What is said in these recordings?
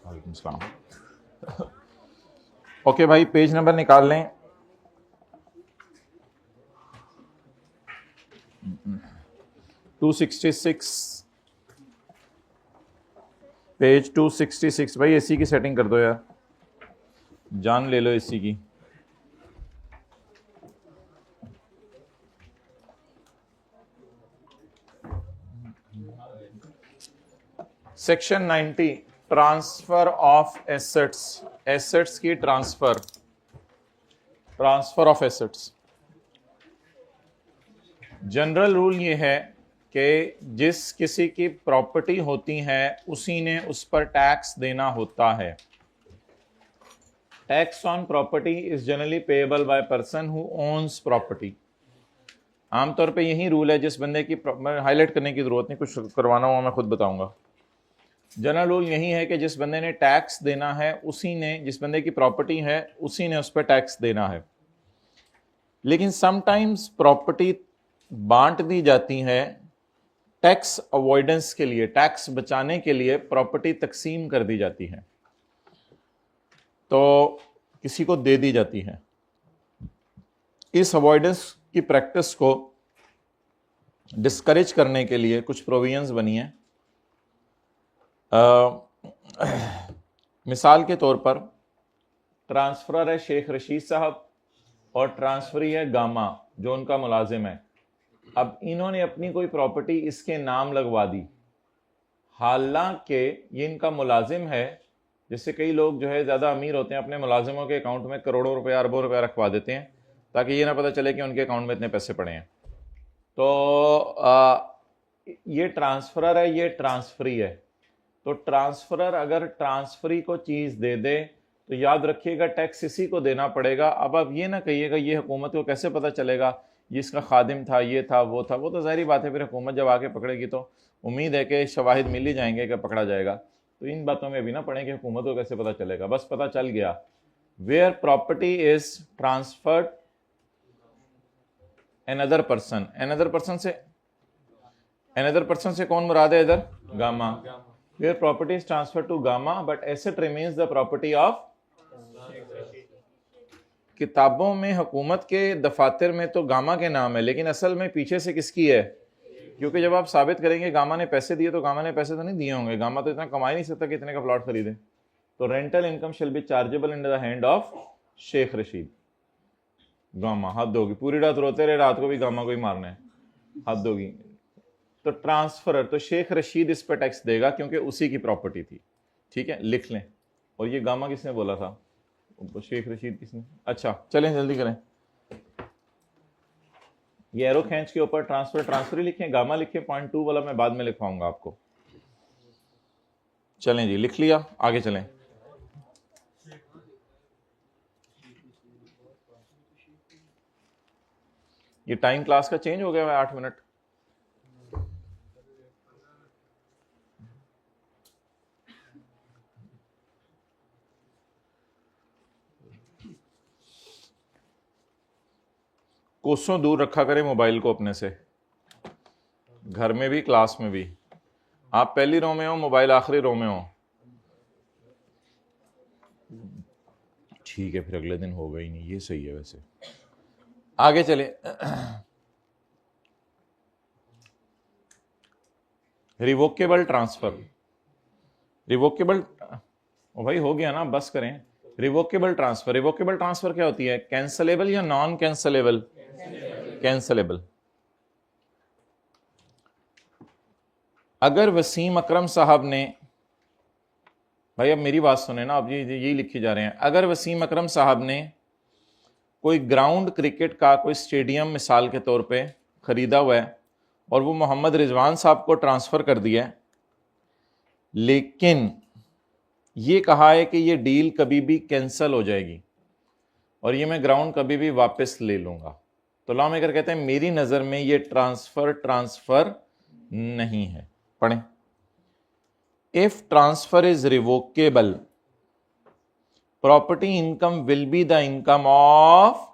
वालेकुम सलाम। ओके भाई, पेज नंबर निकाल लें। 266, पेज 266। भाई एसी की सेटिंग कर दो यार, जान ले लो एसी की। Section 90, transfer of assets. Assets की transfer of assets. General rule ये है कि जिस किसी की प्रॉपर्टी होती है उसी ने उस पर टैक्स देना होता है। Tax on property is generally payable by person who owns property. आमतौर पे यही रूल है। जिस बंदे की, हाईलाइट करने की जरूरत नहीं, कुछ करवाना हुआ मैं खुद बताऊंगा। जनरल रूल यही है कि जिस बंदे ने टैक्स देना है उसी ने, जिस बंदे की प्रॉपर्टी है उसी ने उस पर टैक्स देना है। लेकिन समटाइम्स प्रॉपर्टी बांट दी जाती है टैक्स अवॉइडेंस के लिए, टैक्स बचाने के लिए प्रॉपर्टी तकसीम कर दी जाती है, तो किसी को दे दी जाती है। इस अवॉइडेंस की प्रैक्टिस को डिस्करेज करने के लिए कुछ प्रोविजंस बनी है। मिसाल के तौर पर ट्रांसफरर है शेख रशीद साहब और ट्रांसफरी है गामा जो उनका मुलाजिम है। अब इन्होंने अपनी कोई प्रॉपर्टी इसके नाम लगवा दी, हालांकि ये इनका मुलाजिम है। जैसे कई लोग जो है ज़्यादा अमीर होते हैं, अपने मुलाजिमों के अकाउंट में करोड़ों रुपए, अरबों रुपया रखवा देते हैं ताकि ये ना पता चले कि उनके अकाउंट में इतने पैसे पड़े हैं। तो ये ट्रांसफरर है, ये ट्रांसफरी है। तो ट्रांसफरर अगर ट्रांसफरी को चीज़ दे दे तो याद रखिएगा टैक्स इसी को देना पड़ेगा। अब आप ये ना कहिएगा ये हुकूमत को कैसे पता चलेगा ये इसका खादिम था, ये था, वो था। वो तो ज़ाहिर बात है, फिर हुकूमत जब आके पकड़ेगी तो उम्मीद है कि शवाहिद मिल ही जाएंगे कि पकड़ा जाएगा। तो इन बातों में भी ना पड़े कि हुकूमत को कैसे पता चलेगा। बस पता चल गया where property is transferred another person. Another person से कौन मुराद है इधर? Gamma. Where property is transfer to gamma but asset remains the property of. किताबों में हुकूमत के दफातर में तो गामा के नाम है, लेकिन असल में पीछे से किसकी है? क्योंकि जब आप साबित करेंगे गामा ने पैसे दिए तो गामा ने पैसे तो नहीं दिए होंगे। गामा तो इतना कमा ही नहीं सकता कि इतने का प्लॉट खरीदे। तो rental income shall be chargeable in the hand of Sheikh Rashid. Gamma हद होगी, पूरी रात रोते रहे, रात को भी गामा को ही मारना है, हद होगी। तो ट्रांसफरर, तो शेख रशीद इस पर टैक्स देगा क्योंकि उसी की प्रॉपर्टी थी। ठीक है, लिख लें। और ये गामा किसने बोला था? शेख रशीद किसने? अच्छा चलें जल्दी करें। ये एरो खींच के ऊपर ट्रांसफरी लिखें, गामा लिखें। पॉइंट 2 वाला मैं बाद में लिखवाऊंगा आपको। चलें जी, लिख लिया, आगे चलें। ये टाइम क्लास का चेंज हो गया है 8 मिनट। कोसों दूर रखा करें मोबाइल को अपने से, घर में भी क्लास में भी। आप पहली रो में हो, मोबाइल आखिरी रो में हो। ठीक है, फिर अगले दिन होगा ही नहीं, ये सही है। वैसे आगे चले। Revocable transfer. रिवोकेबल भाई हो गया ना, बस करें। Revocable transfer. रिवोकेबल ट्रांसफर क्या होती है? कैंसलेबल या नॉन कैंसलेबल? कैंसलेबल। अगर वसीम अकरम साहब ने, भाई अब मेरी बात सुने ना, अब यही लिखी जा रहे हैं। अगर वसीम अकरम साहब ने कोई ग्राउंड क्रिकेट का कोई स्टेडियम मिसाल के तौर पे खरीदा हुआ है और वो मोहम्मद रिजवान साहब को ट्रांसफर कर दिया है, लेकिन ये कहा है कि ये डील कभी भी कैंसिल हो जाएगी और ये मैं ग्राउंड कभी भी वापस ले लूंगा, तो लॉ मेकर कहते हैं मेरी नजर में ये ट्रांसफर नहीं है। पढ़ें। If transfer is revocable, property income will be the income of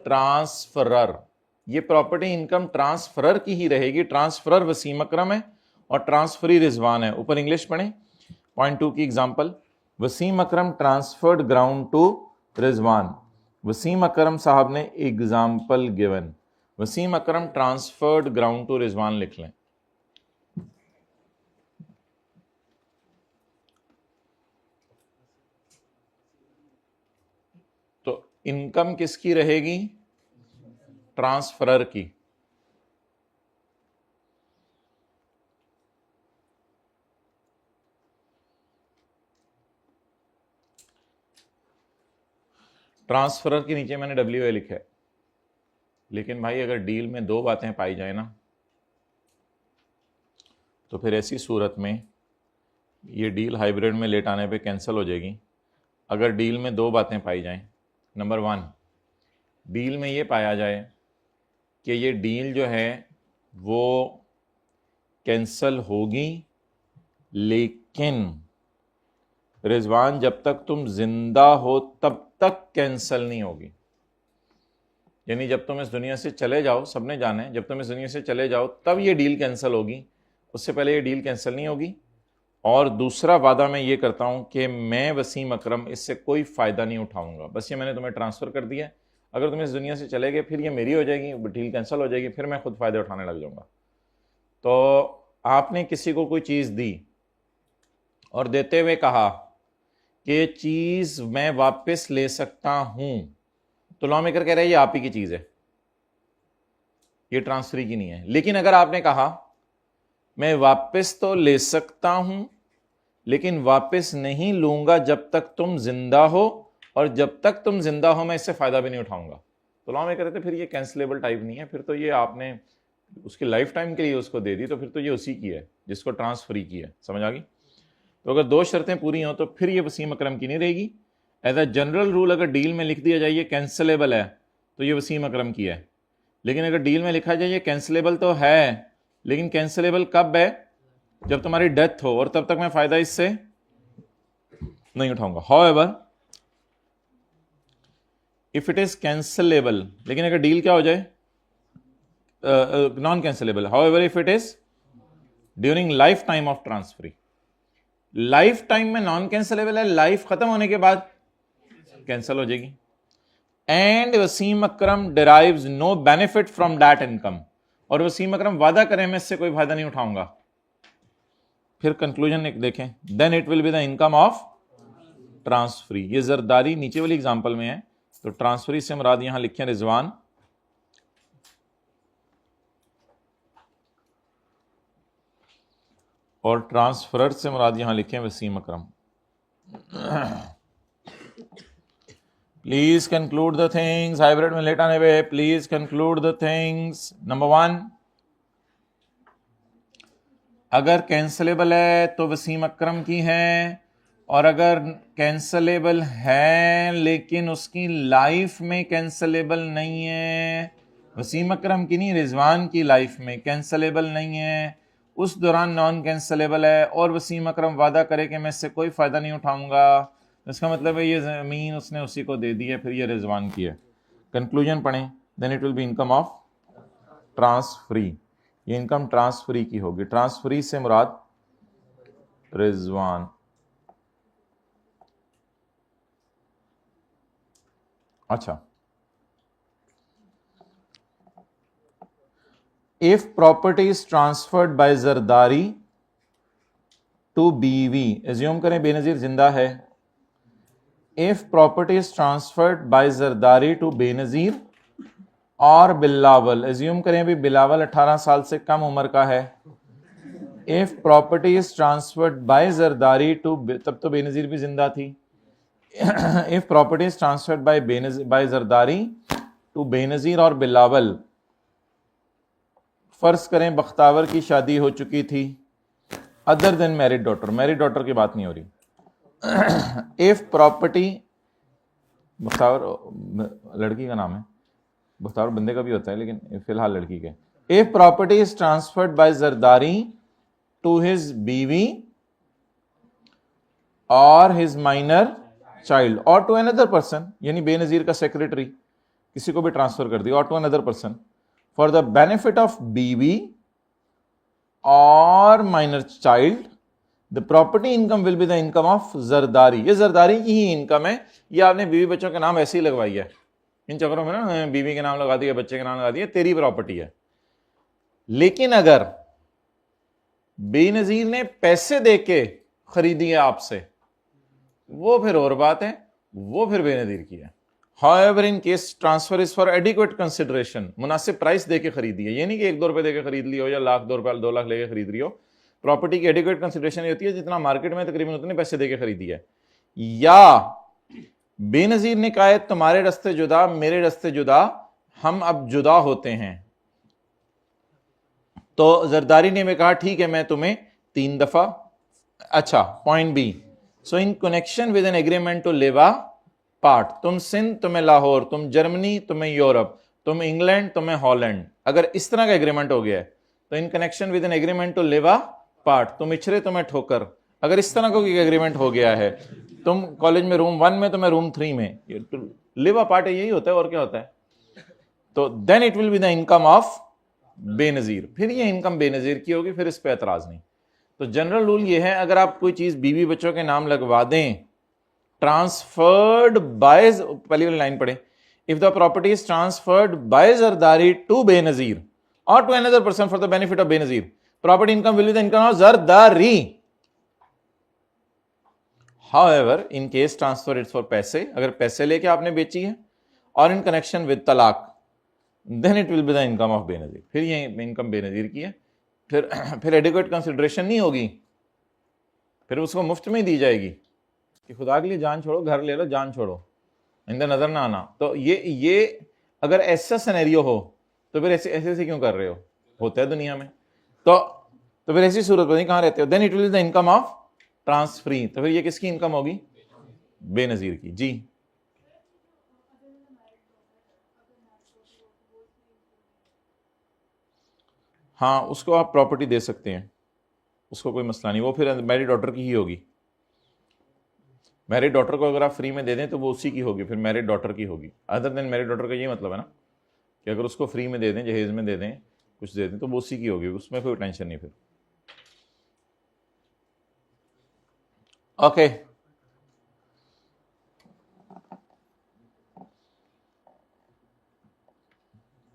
transferor. ये प्रॉपर्टी इनकम ट्रांसफरर की ही रहेगी। ट्रांसफरर वसीम अकरम है और ट्रांसफरी रिजवान है। ऊपर इंग्लिश पढ़ें। पॉइंट 2 की example, Wasim Akram transferred ground to Rizwan. Wasim Akram साहब ने example given. Wasim Akram transferred ground to Rizwan लिख लें। तो इनकम किसकी रहेगी? ट्रांसफरर की। ट्रांसफरर के नीचे मैंने WA लिखा है, लेकिन भाई अगर डील में दो बातें पाई जाए ना, तो फिर ऐसी सूरत में ये डील हाइब्रिड में लेट आने पे कैंसिल हो जाएगी। अगर डील में दो बातें पाई जाएं, नंबर 1, डील में ये पाया जाए कि ये डील जो है वो कैंसिल होगी, लेकिन रिजवान जब तक तुम जिंदा हो तब तक कैंसिल नहीं होगी। यानी जब तुम इस दुनिया से चले जाओ, सबने जाना है, जब तुम इस दुनिया से चले जाओ तब ये डील कैंसिल होगी, उससे पहले ये डील कैंसिल नहीं होगी। और दूसरा वादा मैं ये करता हूं कि मैं वसीम अकरम इससे कोई फ़ायदा नहीं उठाऊंगा। बस ये मैंने तुम्हें ट्रांसफ़र कर दिया, अगर तुम इस दुनिया से चले गए फिर ये मेरी हो जाएगी, डील कैंसिल हो जाएगी, फिर मैं खुद फ़ायदे उठाने लग जाऊंगा। तो आपने किसी को कोई चीज़ दी और देते हुए कहा कि चीज़ मैं वापस ले सकता हूं, तो लॉ मेकर कह रहा है ये आप ही की चीज़ है, ये ट्रांसफरी की नहीं है। लेकिन अगर आपने कहा मैं वापस तो ले सकता हूं, लेकिन वापस नहीं लूंगा जब तक तुम जिंदा हो, और जब तक तुम जिंदा हो मैं इससे फायदा भी नहीं उठाऊंगा, तो लॉ में कहते फिर ये कैंसिलेबल टाइप नहीं है, फिर तो ये आपने उसकी लाइफ टाइम के लिए उसको दे दी, तो फिर तो ये उसी की है जिसको ट्रांसफरी की है। समझ आ गई? तो अगर दो शर्तें पूरी हों तो फिर ये वसीम अकरम की नहीं रहेगी। एज अ जनरल रूल अगर डील में लिख दिया जाए ये कैंसिलेबल है तो ये वसीम अकरम की है। लेकिन अगर डील में लिखा जाए ये कैंसिलेबल तो है, लेकिन कैंसिलेबल कब है? जब तुम्हारी डेथ हो, और तब तक मैं फायदा इससे नहीं उठाऊंगा। However if it is cancellable, लेकिन अगर डील क्या हो जाए? Non cancellable. However if it is during life time of transferee, life time में नॉन कैंसिलेबल है, लाइफ खत्म होने के बाद कैंसिल हो जाएगी। And Wasim Akram derives no benefit from that income, और वसीम अकरम वादा करें मैं इससे कोई फायदा नहीं उठाऊंगा, फिर कंक्लूजन एक देखें, then it will be the income of transferee. ये जरदारी नीचे वाली एग्जांपल में है, तो ट्रांसफरी से मुराद यहां लिखे रिजवान, और ट्रांसफरर से मुराद यहां लिखे Wasim Akram. Please conclude the things, hybrid में लेट आने पे please conclude the things. Number 1, अगर कैंसिलेबल है तो वसीम अकरम की है, और अगर कैंसिलेबल है लेकिन उसकी लाइफ में कैंसिलेबल नहीं है, वसीम अकरम की नहीं, रिजवान की लाइफ में कैंसिलेबल नहीं है, उस दौरान नॉन कैंसिलेबल है, और वसीम अकरम वादा करे कि मैं इससे कोई फ़ायदा नहीं उठाऊंगा, इसका मतलब है ये ज़मीन उसने उसी को दे दी है, फिर ये रिजवान की है। कंक्लूजन पढ़ें, then it will be income of transferee. ये इनकम ट्रांसफरी की होगी। ट्रांसफरी से मुराद रिजवान। अच्छा, if property is transferred by Zardari to बीवी, एज्यूम करें बेनजीर जिंदा है, if property is transferred by Zardari to Benazir और बिलावल, एज्यूम करें भी बिलावल 18 साल से कम उम्र का है, if property is transferred by Zardari to, तब तो बेनजीर भी जिंदा थी, if property is transferred by Zardari to Benazir और बिलावल, फर्ज करें बख्तावर की शादी हो चुकी थी, other than married daughter, married daughter की बात नहीं हो रही। इफ प्रॉपर्टी, बख्तावर लड़की का नाम है, बख्तावर बंदे का भी होता है लेकिन फिलहाल लड़की के। If property is transferred by Zardari to his बीवी और हिज माइनर चाइल्ड और टू अनदर पर्सन, यानी बेनजीर का सेक्रेटरी किसी को भी ट्रांसफर कर दिया, और to another person for the benefit of बीवी और minor child, the property income will be the income of Zardari. ये जरदारी की ही इनकम है। ये आपने बीवी बच्चों के नाम ऐसे ही लगवाई है इन चक्करों में ना, बीवी के नाम लगा दिया, बच्चे के नाम लगा दिया, तेरी प्रॉपर्टी है। लेकिन अगर बेनजीर ने पैसे देके खरीदी है आपसे, वो फिर और बात है, वो फिर बेनजीर की है। However, in case transfer is for adequate consideration, मुनासिब प्राइस देके खरीदी है, ये नहीं कि 1-2 रुपए देके खरीद ली हो या लाख 2 लाख लेके खरीद रही हो। प्रॉपर्टी की एडिक्वेट कंसिडरेशन ये होती है जितना मार्केट में तकरीबन उतने पैसे देके खरीदी है। या बेनजीर ने कहा है तुम्हारे रास्ते जुदा, मेरे रास्ते जुदा, हम अब जुदा होते हैं, तो जरदारी ने कहा ठीक है मैं तुम्हें 3 दफा। अच्छा, point B, so in connection with an agreement to live part, तुम सिंध, तुम्हें लाहौर, तुम जर्मनी, तुम्हें यूरोप, तुम इंग्लैंड, तुम्हें हॉलैंड, अगर इस तरह का एग्रीमेंट हो गया है तो in connection with an agreement to live part, तुम इछरे, तुम्हें ठोकर, अगर इस तरह का कोई एग्रीमेंट हो गया है, तुम कॉलेज में रूम 1 में, तुम्हें रूम 3 में, लिव पार्ट यही होता है और क्या होता है, तो then it will be the income of Benazir. फिर ये इनकम बेनजीर की होगी, फिर इस पे एतराज नहीं। तो जनरल रूल ये है, अगर आप कोई चीज बीवी बच्चों के नाम लगवा दें, ट्रांसफर्ड बाय, पहली वाली लाइन पढ़े, if the property is transferred by Zardari to Benazir और to another person for the benefit of Benazir, property income will be the income of Zardari. However, in case transfer it's for पैसे, अगर पैसे लेके आपने बेची है और इन कनेक्शन विद तलाक, then it will be the income of Benazir, फिर ये इनकम बेनजीर की है। फिर एडिक्वेट कंसिडरेशन नहीं होगी, फिर उसको मुफ्त में ही दी जाएगी कि खुदा के लिए जान छोड़ो, घर ले लो, जान छोड़ो, इंदर नजर ना आना। तो ये अगर ऐसा सिनेरियो हो तो फिर ऐसे ऐसे क्यों कर रहे हो, होता है दुनिया में, तो फिर ऐसी सूरत में कहां रहते हो, then it will be the income of transferee, तो फिर ये किसकी इनकम होगी, बेनजीर की। जी हाँ, उसको आप प्रॉपर्टी दे सकते हैं, उसको कोई मसला नहीं, वो फिर मैरिड डॉटर की ही होगी। मैरिड डॉटर को अगर आप फ्री में दे दें तो वो उसी की होगी, फिर मैरिड डॉटर की होगी। अदर देन मैरिड डॉटर का ये मतलब है ना कि अगर उसको फ्री में दे दें, जहेज में दे दें, कुछ दे दें, तो वो उसी की होगी, उसमें कोई टेंशन नहीं फिर। ओके,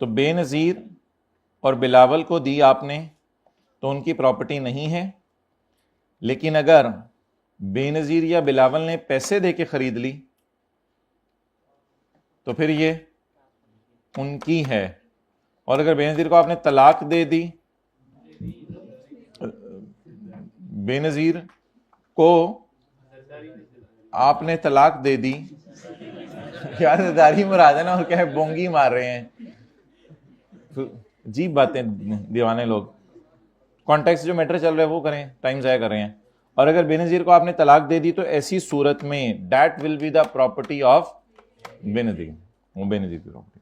तो बेनजीर और बिलावल को दी आपने तो उनकी प्रॉपर्टी नहीं है, लेकिन अगर बेनजीर या बिलावल ने पैसे देके खरीद ली तो फिर ये उनकी है। और अगर बेनजीर को आपने तलाक दे दी, बेनजीर को आपने तलाक दे दी, क्या जरदारी मुराद है ना, और क्या है, बोंगी मार रहे हैं, अजीब बातें दीवाने लोग। कॉन्टेक्स्ट जो मैटर चल रहा है वो करें, टाइम ज़ाया कर रहे हैं। और अगर बेनजीर को आपने तलाक दे दी तो ऐसी सूरत में that will be the property of Benazir, वो बेनजीर की प्रॉपर्टी।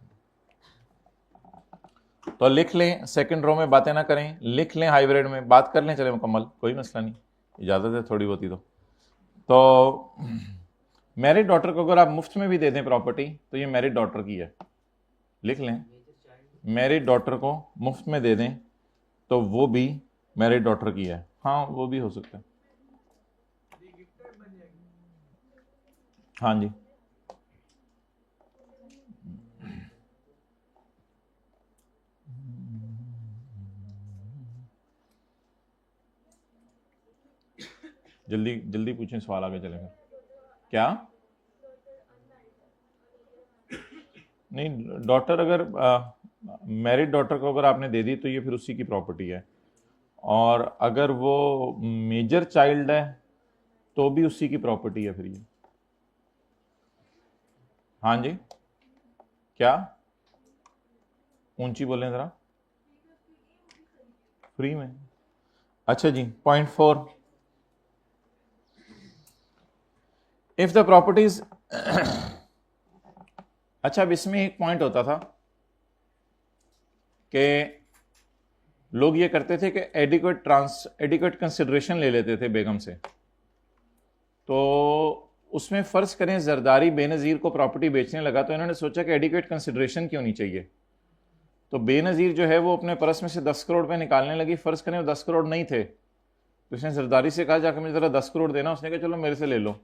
तो लिख लें, सेकंड रो में बातें ना करें, लिख लें, हाइब्रिड में बात कर लें, चले मुकम्मल, कोई मसला नहीं, इजाज़त है थोड़ी बहुत ही। तो मैरिड डॉटर को अगर आप मुफ्त में भी दे दें प्रॉपर्टी तो ये मैरिड डॉटर की है, लिख लें, मैरिड डॉटर को मुफ्त में दे दें तो वो भी मैरिड डॉटर की है। हाँ, वो भी हो सकता है। हाँ जी, जल्दी जल्दी पूछें, सवाल आगे चले फिर। क्या नहीं, डॉटर अगर मैरिड डॉटर को अगर आपने दे दी तो ये फिर उसी की प्रॉपर्टी है, और अगर वो मेजर चाइल्ड है तो भी उसी की प्रॉपर्टी है फिर ये। हाँ जी, क्या, ऊंची बोलें जरा, फ्री में। अच्छा जी, पॉइंट 4, इफ द प्रॉपर्टीज अच्छा, अब इसमें एक पॉइंट होता था कि लोग ये करते थे कि एडिक्वेट कंसिडरेशन ले लेते थे बेगम से। तो उसमें फ़र्ज़ करें जरदारी बेनज़ीर को प्रॉपर्टी बेचने लगा तो इन्होंने सोचा कि एडिक्वेट कंसिडरेशन क्यों नहीं चाहिए, तो बेनज़ीर जो है वो अपने पर्स में से 10 करोड़ रुपए निकालने लगी। फ़र्ज़ करें वो 10 करोड़ नहीं थे, तो उसने जरदारी से कहा जाकर मुझे ज़रा 10 करोड़ देना। उसने कहा चलो मेरे से ले लो।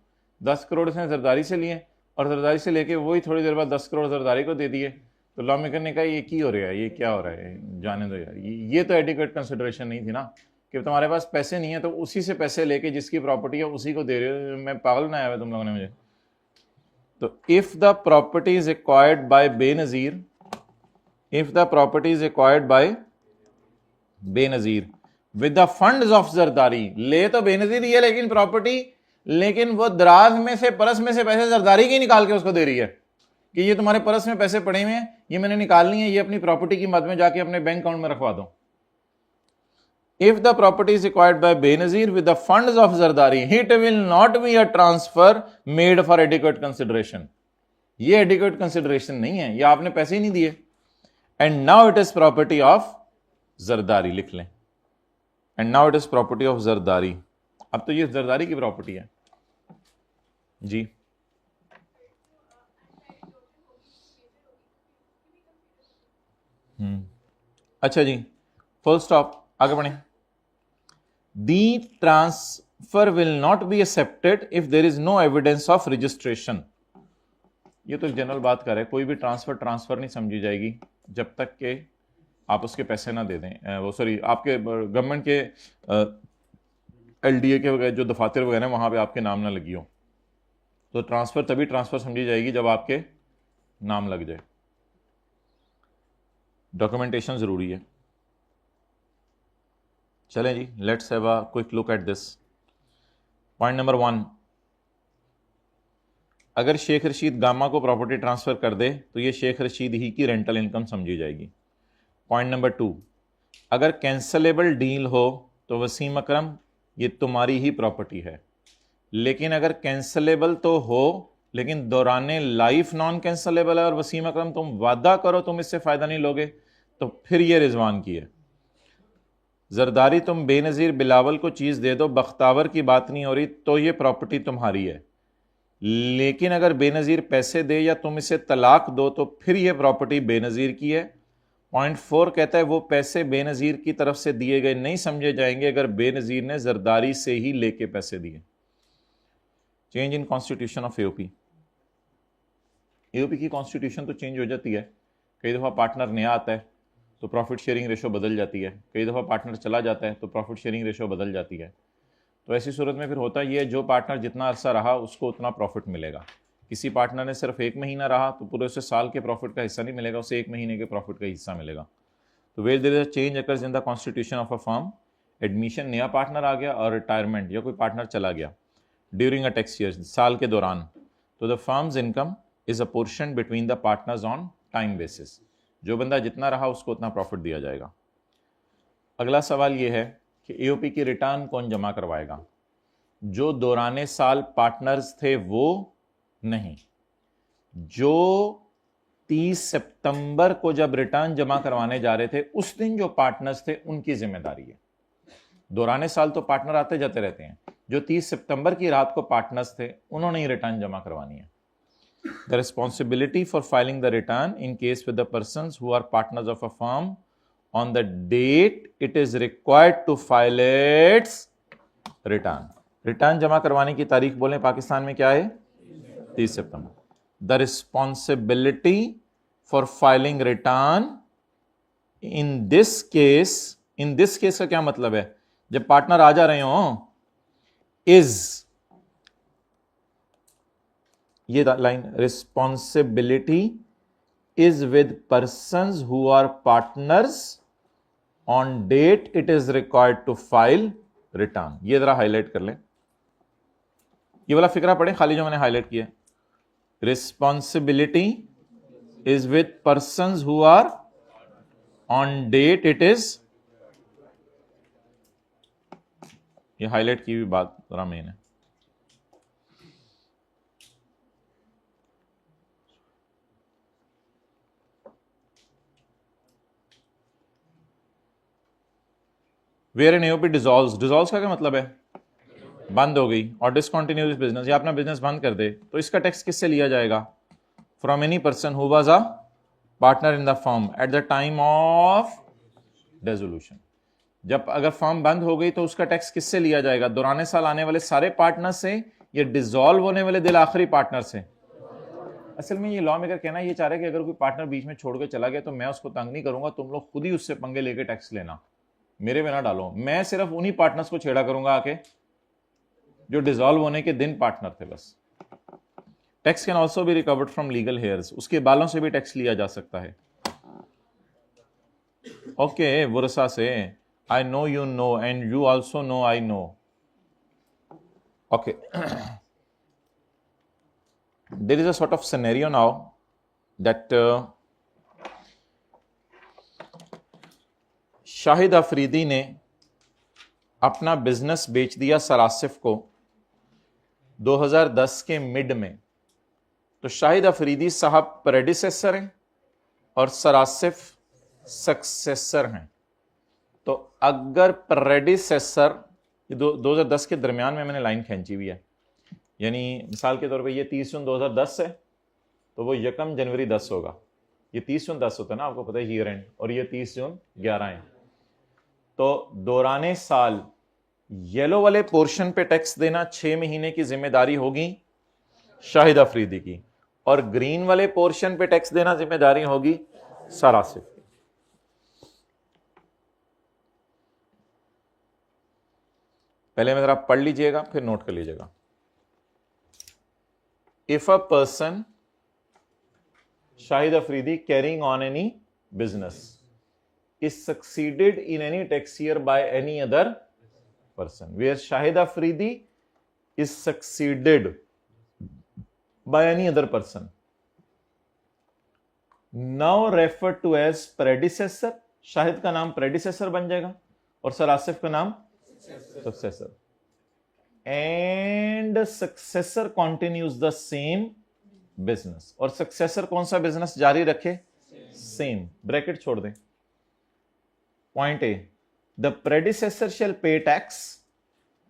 10 करोड़ उसने जरदारी से लिए और जरदारी से लेके वही थोड़ी देर बाद 10 करोड़ जरदारी को दे दिए। तो लॉ मेकर ने कहा ये की हो रहा है, ये क्या हो रहा है, जाने दो यार, ये तो एडिक्वेट कंसिडरेशन नहीं थी ना, कि तुम्हारे पास पैसे नहीं है तो उसी से पैसे लेके जिसकी प्रॉपर्टी है उसी को दे रहे हो। मैं पागल बनाया हुआ तुम लोगों ने मुझे। तो if the property is acquired by Benazir, if the property is acquired by Benazir with the funds of Zardari, ले तो बेनज़ीर ही है लेकिन प्रॉपर्टी, लेकिन वो दराज में से परस में से पैसे जरदारी के निकाल के उसको दे रही है कि ये तुम्हारे परस में पैसे पड़े हुए हैं, ये मैंने निकालनी है, ये अपनी प्रॉपर्टी की मद में जाके अपने बैंक अकाउंट में रखवा दो। If the property is acquired by Benazir with the funds of Zardari, it will not be a transfer made for adequate consideration. ये adequate consideration नहीं है, ये आपने पैसे ही नहीं दिए। And now it is property of Zardari, लिख लें। And now it is property of Zardari. अब तो ये जरदारी की प्रॉपर्टी है जी। अच्छा जी, फुल स्टॉप, आगे बढ़े। The transfer will not be accepted if there is no evidence of registration. ये तो जनरल बात कर रहे हैं, कोई भी ट्रांसफर नहीं समझी जाएगी जब तक के आप उसके पैसे ना दे दें, वो सॉरी आपके गवर्नमेंट के LDA के वगैरह जो दफातर वगैरह वहां पे आपके नाम ना लगी हो। तो ट्रांसफर तभी ट्रांसफर समझी जाएगी जब आपके नाम लग जाए। डॉक्यूमेंटेशन जरूरी है। चलें जी, let's have a quick look at this. Point number 1, अगर शेख रशीद गामा को प्रॉपर्टी ट्रांसफर कर दे तो ये शेख रशीद ही की रेंटल इनकम समझी जाएगी। पॉइंट नंबर 2, अगर कैंसलेबल डील हो तो वसीम अकरम ये तुम्हारी ही प्रॉपर्टी है, लेकिन अगर कैंसलेबल तो हो लेकिन दौराने लाइफ नॉन कैंसलेबल है और वसीम अकरम तुम वादा करो तुम इससे फायदा नहीं लोगे, तो फिर ये रिजवान की है। जरदारी तुम बेनज़ीर बिलावल को चीज दे दो, बख्तावर की बात नहीं हो रही, तो ये प्रॉपर्टी तुम्हारी है। लेकिन अगर बेनज़ीर पैसे दे या तुम इसे तलाक दो तो फिर ये प्रॉपर्टी बेनज़ीर की है। पॉइंट 4 कहता है वो पैसे बेनज़ीर की तरफ से दिए गए नहीं समझे जाएंगे अगर बेनज़ीर ने जरदारी से ही लेके पैसे दिए। Change in constitution of AOP। AOP की कॉन्स्टिट्यूशन तो चेंज हो जाती है, कई दफ़ा पार्टनर नया आता है तो प्रॉफिट शेयरिंग रेशो बदल जाती है, कई दफ़ा पार्टनर चला जाता है तो प्रॉफिट शेयरिंग रेशो बदल जाती है। तो ऐसी सूरत में फिर होता ये है जो पार्टनर जितना अरसा रहा उसको उतना प्रॉफिट मिलेगा। किसी पार्टनर ने सिर्फ 1 महीना रहा तो पूरे उसे साल के प्रॉफिट का हिस्सा नहीं मिलेगा, उसे 1 महीने के प्रॉफिट का हिस्सा मिलेगा। तो where there is a change occurs in the constitution of a firm, admission नया पार्टनर आ गया और रिटायरमेंट या कोई पार्टनर चला गया ड्यूरिंग अ टैक्स ईयर, साल के दौरान, तो the firms income is a portion between the partners on time basis. जो बंदा जितना रहा उसको उतना प्रॉफिट दिया जाएगा। अगला सवाल यह है कि AOP की रिटर्न कौन जमा करवाएगा? जो दौराने साल पार्टनर्स थे वो नहीं, जो 30 सितंबर को जब रिटर्न जमा करवाने जा रहे थे उस दिन जो पार्टनर्स थे उनकी जिम्मेदारी है। दौराने साल तो पार्टनर आते जाते रहते हैं, जो 30 सितंबर की रात को पार्टनर्स थे उन्होंने ही रिटर्न जमा करवानी है। The responsibility for filing the return in case with the persons who are partners of a firm on the date it is required to file its return. Return जमा करवाने की तारीख बोलें पाकिस्तान में क्या है? 30 सितंबर। The responsibility for filing return in this case का क्या मतलब है? जब पार्टनर आ जा रहे हो is, ये line, responsibility is with persons who are partners on date it is required to file return. ये जरा हाईलाइट कर लें, ये वाला फिक्रा पढ़े खाली जो मैंने हाईलाइट किया। Responsibility is with persons who are on date it is, ये हाईलाइट की हुई बात जरा मेन है। वेयर एन AOP डिसॉल्व्स का क्या मतलब है? बंद हो गई। और डिसकंटिन्यूज बिजनेस, या अपना बिजनेस बंद कर दे तो इसका टैक्स किससे लिया जाएगा? From any person who was a partner in the firm at the time of dissolution. जब अगर फर्म बंद हो गई तो उसका टैक्स किससे लिया जाएगा? दौराने साल आने वाले सारे पार्टनर से या डिसॉल्व होने वाले दिल आखिरी पार्टनर से? असल में ये लॉ मेकर कहना ये चाह रहे कि अगर कोई पार्टनर बीच में छोड़ के चला गया तो मैं उसको तंग नहीं करूंगा, तुम लोग खुद ही उससे पंगे लेके टैक्स लेना, मेरे में ना डालो। मैं सिर्फ उन्हीं पार्टनर्स को छेड़ा करूंगा आके जो डिसॉल्व होने के दिन पार्टनर थे बस। Tax can also be recovered from legal hairs, उसके बालों से भी टैक्स लिया जा सकता है। ओके, वरसा से I know you know and you also know I know. Okay. There is a sort of scenario now that Shahid Afridi ने अपना बिजनेस बेच दिया सरासिफ को 2010 के मिड में। तो शाहिद अफरीदी साहब प्रेडिसेसर हैं और सरासिफ सक्सेसर हैं। तो अगर प्रेडिसेसर 2010 के दरमियान में मैंने लाइन खींची हुई है, यानी मिसाल के तौर पे ये 30 जून 2010 है तो वो 1 जनवरी 10 होगा। ये 30 जून 10 होता है ना, आपको पता है ईयर एंड, और ये 30 जून 11 है। तो दौराने साल येलो वाले पोर्शन पे टैक्स देना 6 महीने की जिम्मेदारी होगी शाहिद अफरीदी की, और ग्रीन वाले पोर्शन पे टैक्स देना जिम्मेदारी होगी सरासिफ की। पहले में जरा पढ़ लीजिएगा फिर नोट कर लीजिएगा। If a person Shahid Afridi carrying on any business is succeeded in any tax year by any other person, where Shahid Afridi is succeeded by any other person, now referred to as predecessor। Shahid का नाम predecessor बन जाएगा और sir Asif का नाम successor, and successor continues the same business। और successor कौन सा बिजनेस जारी रखे? सेम। ब्रैकेट छोड़ दें। पॉइंट ए, द प्रेडिसेसर शैल पे टैक्स,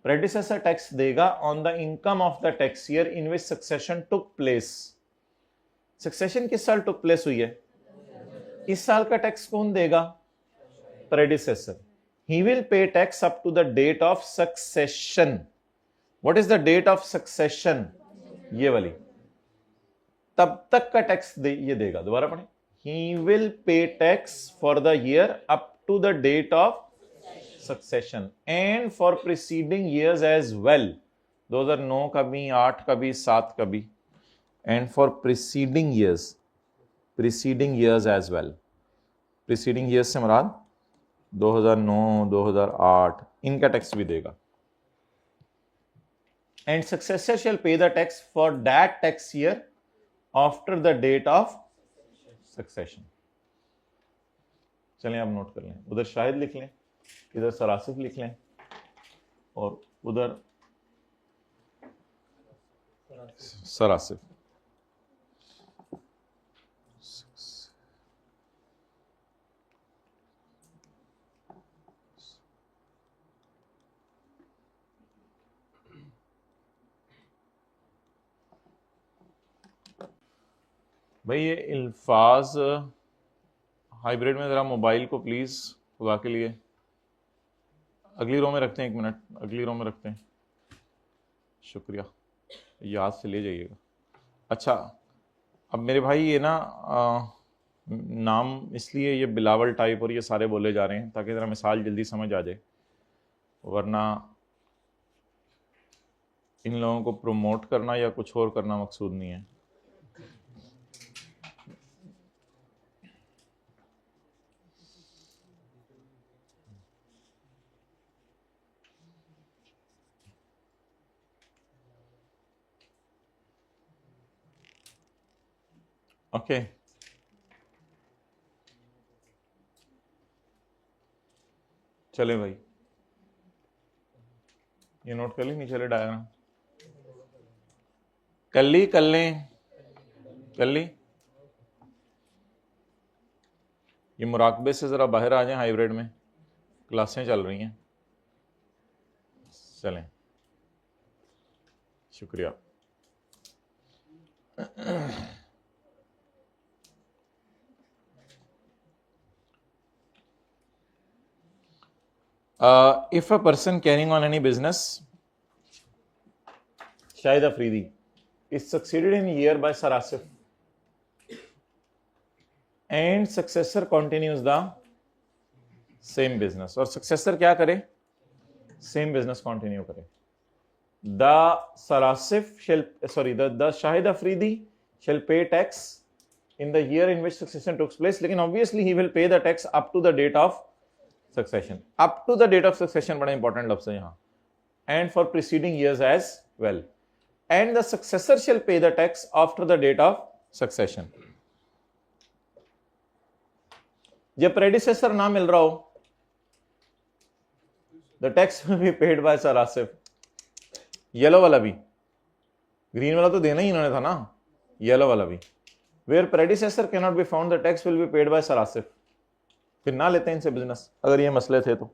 प्रेडिसेसर टैक्स देगा on the income of the tax year in which succession took place. Succession किस साल टुक प्लेस हुई है? इस साल का टैक्स कौन देगा? Predecessor. He will pay tax up to the date of succession. What is the date of succession? ये वाली, तब तक का टैक्स ये देगा। दोबारा पढ़ें। ही will pay tax for the year up to the date of succession and for preceding years as well। 2009 का भी, 8 का भी, 7 का भी, and for preceding years as well। preceding years से मुराद 2009, 2008 इनका टैक्स भी देगा। and successor shall pay the tax for that tax year after the date of succession। चलें आप नोट कर लें, उधर शाहिद लिख लें, इधर सरासिफ लिख लें, और उधर सरासिफ। भाई ये अल्फाज हाइब्रिड में जरा मोबाइल को प्लीज खुदा के लिए अगली रो में रखते हैं। 1 मिनट, अगली रो में रखते हैं। शुक्रिया, याद से ले जाइएगा। अच्छा, अब मेरे भाई ये ना नाम इसलिए ये बिलावल टाइप और ये सारे बोले जा रहे हैं ताकि जरा मिसाल जल्दी समझ आ जाए, वरना इन लोगों को प्रमोट करना या कुछ और करना मकसूद नहीं है। ओके, चले भाई, ये नोट कर ली, नहीं चले डायग्राम कर ली। ये मुराकबे से जरा बाहर आ जाएं, हाइब्रिड में क्लासें चल रही हैं। चलें, शुक्रिया। if a person carrying on any business, Shahid Afridi, is succeeded in a year by Sir Asif and successor continues the same business, और successor क्या करे, same business continue करे, the Sir Asif shall, sorry, the Shahid Afridi shall pay tax in the year in which succession took place, लेकिन obviously he will pay the tax up to the date of succession. Up to the date of succession बड़ा important लफ्ज़ है यहाँ, and for preceding years as well. And the successor shall pay the tax after the date of succession. जब predecessor ना मिल रहा हो, the tax will be paid by Sir Asif. Yellow वाला भी, ग्रीन वाला तो देना ही इन्होंने था ना, येलो वाला भी. Where predecessor cannot be found, the tax will be paid by Sir Asif. फिर ना लेते हैं इनसे बिजनेस अगर ये मसले थे तो.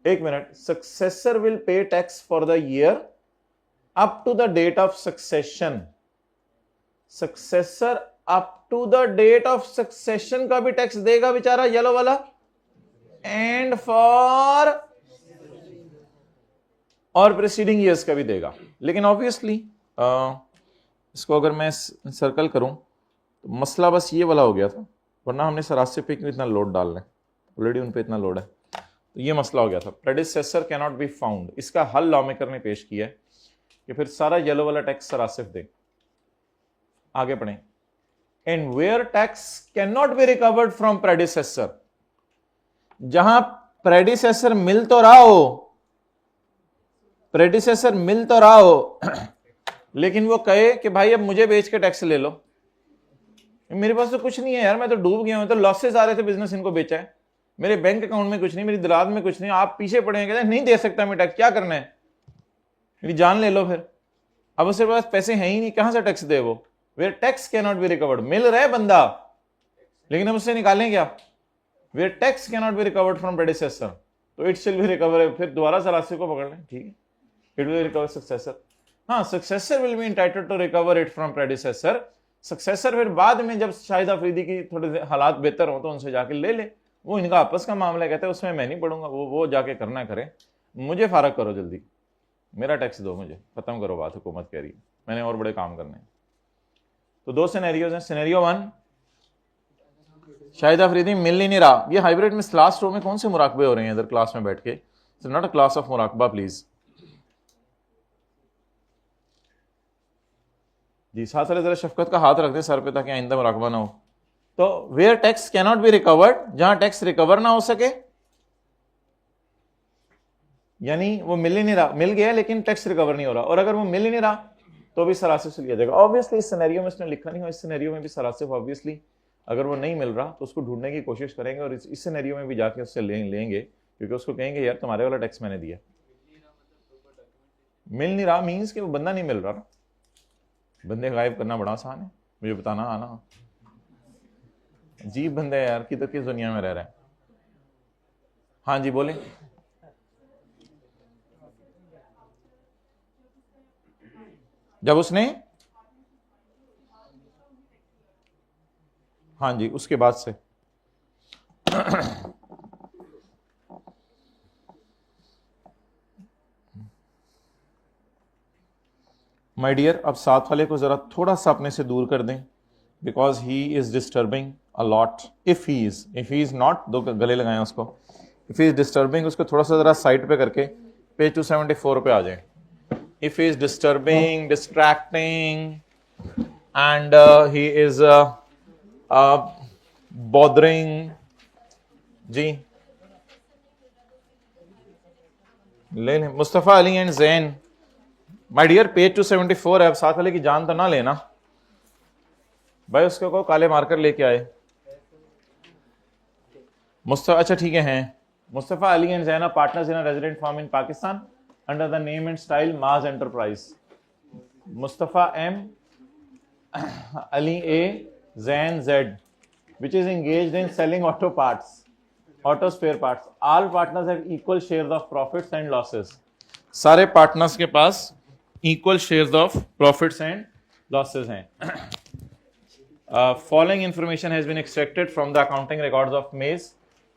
एक minute, successor will pay tax for the year up to the date of succession. Successor up to the date of succession का भी टैक्स देगा बेचारा येलो वाला, and for और प्रीसीडिंग ईयर्स का भी देगा. लेकिन ऑब्वियसली इसको अगर मैं सर्कल करूं तो मसला बस ये वाला हो गया था, वरना हमने सरासे पे क्यों इतना लोड डालना है, ऑलरेडी उन पे इतना लोड है, तो ये मसला हो गया था. Predecessor can not be found, इसका हल लॉ मेकर ने पेश किया है कि फिर सारा येलो वाला टैक्स सरासिफ दे. आगे पढ़ें. And where tax can not be recovered from predecessor, जहां प्रेडिसेसर मिल तो रहा हो, प्रेडिसेसर मिल तो रहा हो लेकिन वो कहे कि भाई अब मुझे बेच के टैक्स ले लो, मेरे पास तो कुछ नहीं है यार, मैं तो डूब गया हूं, तो लॉसेस आ रहे थे, बिजनेस इनको बेचा है, मेरे बैंक अकाउंट में कुछ नहीं, मेरी दराज में कुछ नहीं, आप पीछे पड़े हैं, कहते हैं नहीं दे सकता मैं टैक्स, क्या करना है, मेरी जान ले लो फिर. अब उसके पास पैसे हैं ही नहीं, कहां से टैक्स दे वो. Where tax can not be recovered, मिल रहा है बंदा लेकिन हम उससे निकालें क्या. Where tax can not be recovered from predecessor, तो इट शिल बी रिकवर, फिर दोबारा सरासी को पकड़ लें, ठीक है, इट विल रिकवर सक्सेसर. हाँ, successor will be entitled to recover it from predecessor. Successor फिर बाद में जब शाहिद अफरीदी की थोड़े हालात बेहतर हो तो उनसे जाके ले ले, वो इनका आपस का मामला, कहते हैं उसमें मैं नहीं पढ़ूंगा, वो जाके करना करे, मुझे फारग करो जल्दी, मेरा टैक्स दो मुझे, खत्म करो बात, हुकूमत कह रही है, मैंने और बड़े काम करने हैं. तो दो सिनेरियोज हैं. सिनेरियो वन, शाहिद अफरीदी मिल ही नहीं रहा. ये हाइब्रिड में लास्ट रो में कौन से मुराकबे हो रहे हैं इधर क्लास में बैठ के, it's not a class of मुराकबा प्लीज जी. साथ वाले जरा शफकत का हाथ रख दे सर पे ताकि आइंदा मुराकबा ना हो. तो where tax can not be recovered, जहां टैक्स रिकवर ना हो सके, यानी वो मिल ही नहीं रहा, मिल गया लेकिन टैक्स रिकवर नहीं हो रहा, और अगर वो मिल ही नहीं रहा तो भी सरासिफ से लिया जाएगा. ऑब्वियसली इस सिनेरियो में इसने लिखा नहीं हो, इस सिनेरियो में भी सरासिफ ऑब्वियसली अगर वो नहीं मिल रहा तो उसको ढूंढने की कोशिश करेंगे और इस सिनेरियो में भी जाके उससे लेंगे, क्योंकि उसको कहेंगे यार तुम्हारे वाला टैक्स मैंने दिया. मिल नहीं रहा मीन्स कि वो बंदा नहीं मिल रहा ना, बंदे गायब करना बड़ा आसान है, मुझे बताना आना, अजीब बंदे यार, किधर किस दुनिया में रह रहे हैं. हाँ जी बोले. जब उसने, हाँ जी, उसके बाद से माय डियर, अब साथ वाले को जरा थोड़ा सा अपने से दूर कर दें, because he is disturbing a lot. If he is not, दो गले लगाएं उसको, इफ ही इज डिस्टर्बिंग, उसको थोड़ा सा जरा साइड पे करके पेज 274 पे आ जाए. If he is disturbing, distracting and he is bothering जी, ले लें. Mustafa Ali and Zain, my dear page 274 है. अब साथ वाले की जान तो ना लेना भाई, उसके को काले मार्कर लेके आए. मुस्तफ़ा, अच्छा ठीक है, हैं Mustafa Ali and Zain partners in a resident firm in Pakistan under the name and style Maaz enterprise. Mustafa M, Ali A, Zain Z, which is engaged in selling auto parts, auto spare parts. All partners have equal shares of profits and losses. सारे partners के पास equal shares of profits and losses हैं. Following information has been extracted from the accounting records of Maze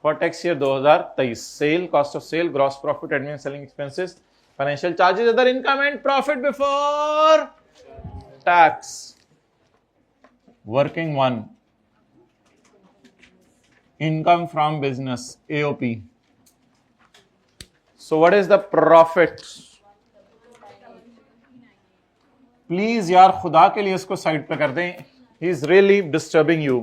for tax year 2023, sale, cost of sale, gross profit, admin selling expenses, financial charges, other income and profit before tax. Working one, income from business, AOP. So what is the profit? Please यार खुदा के लिए इसको side पे कर दें. He is really disturbing you.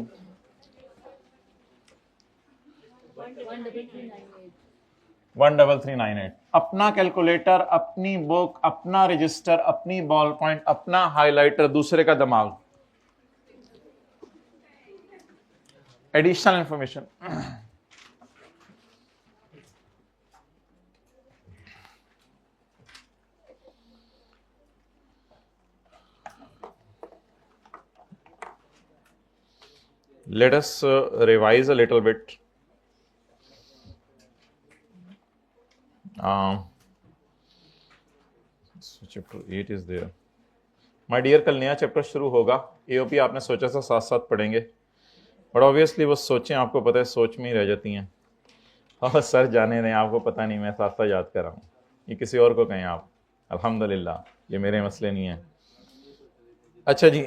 13398. अपना calculator, अपनी बुक, अपना रजिस्टर, अपनी बॉल पॉइंट, अपना हाइलाइटर, दूसरे का दिमाग. Additional information. Let us revise a little bit. So chapter 8 is there. My dear, कल नया चैप्टर शुरू होगा. AOP आपने सोचा था साथ साथ पढ़ेंगे, बट ऑब्वियसली वो सोचें, आपको पता है सोच में ही रह जाती हैं. और सर जाने दें, आपको पता नहीं, मैं साथ साथ याद कर रहा हूँ. ये किसी और को कहें आप. अल्हम्दुलिल्लाह ये मेरे मसले नहीं हैं. अच्छा जी,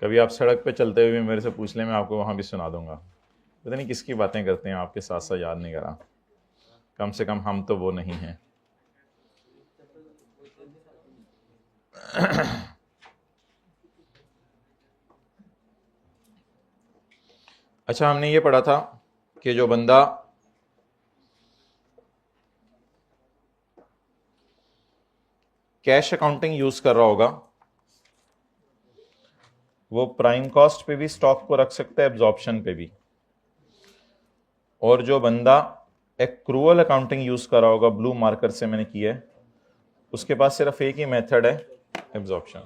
कभी आप सड़क पे चलते हुए मेरे से पूछ लें, मैं आपको वहाँ भी सुना दूंगा. पता नहीं किसकी बातें करते हैं, आपके साथ साथ याद नहीं करा. कम से कम हम तो वो नहीं हैं. अच्छा, हमने ये पढ़ा था कि जो बंदा कैश अकाउंटिंग यूज कर रहा होगा वो प्राइम कॉस्ट पे भी स्टॉक को रख सकता है, एब्जॉर्प्शन पे भी. और जो बंदा एक्रूअल अकाउंटिंग यूज कर रहा होगा, ब्लू मार्कर से मैंने किया है, उसके पास सिर्फ एक ही मेथड है, एब्जॉर्प्शन.